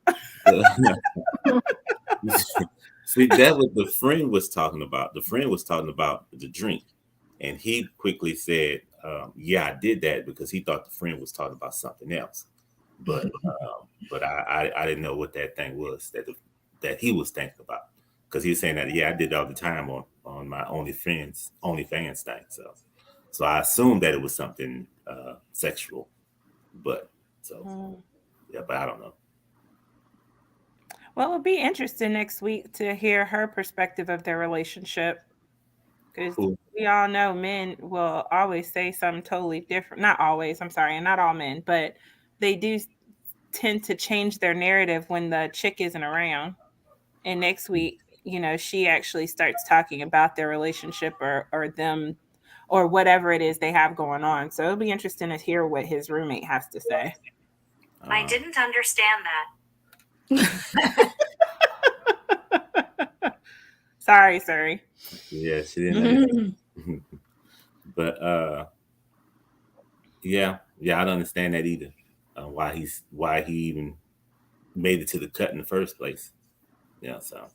See, that's what the friend was talking about. The friend was talking about the drink, and he quickly said, "Yeah, I did that," because he thought the friend was talking about something else. But I didn't know what that thing was that he was thinking about, because he was saying that, yeah, I did it all the time on my OnlyFans thing. So I assumed that it was something sexual, but so Mhm. yeah, but I don't know. Well, it'll be interesting next week to hear her perspective of their relationship, because Who? we all know men will always say something totally different. Not always, I'm sorry, and not all men, but they do tend to change their narrative when the chick isn't around. And next week, she actually starts talking about their relationship, or them, or whatever it is they have going on. So it'll be interesting to hear what his roommate has to say. I didn't understand Sorry, sorry. that. Yeah, she didn't Mhm. understand. But yeah, I don't understand that either. Why he even made it to the cut in the first place. Yeah, so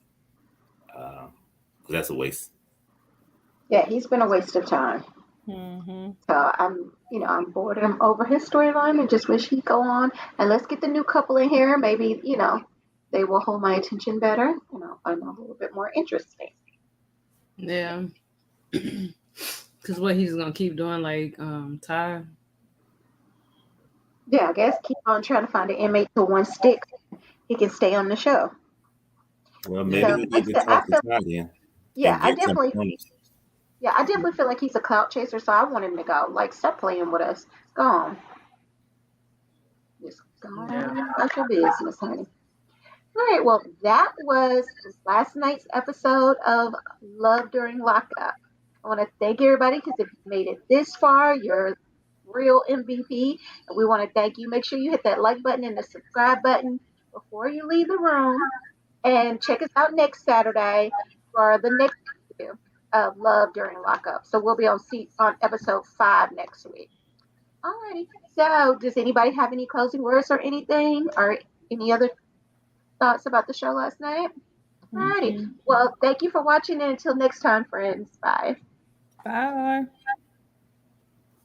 uh, 'cause that's a waste. Yeah, he's been a waste of time. Hmm. So I'm bored and I'm over his storyline and just wish he'd go on and let's get the new couple in here. Maybe, they will hold my attention better and I'll find them a little bit more interesting. Yeah. Because what he's gonna keep doing, like Ty. Yeah, I guess keep on trying to find an inmate to one stick. He can stay on the show. Well, Yeah. maybe So he like need I to said, I talk to feel Ty then yeah, and get some points. I definitely feel like he's a clout chaser, so I want him to go. Like, stop playing with us. Go on. Just go Yeah. on about your business, honey. All right, well, that was last night's episode of Love During Lockup. I want to thank everybody because if you made it this far, you're real MVP. And we want to thank you. Make sure you hit that like button and the subscribe button before you leave the room. And check us out next Saturday for the next issue of Love During Lockup. So we'll be on episode 5 next week. Alrighty. So does anybody have any closing words or anything or any other thoughts about the show last night? Alrighty. Mm-mm. Well, thank you for watching and until next time, friends. Bye. Bye.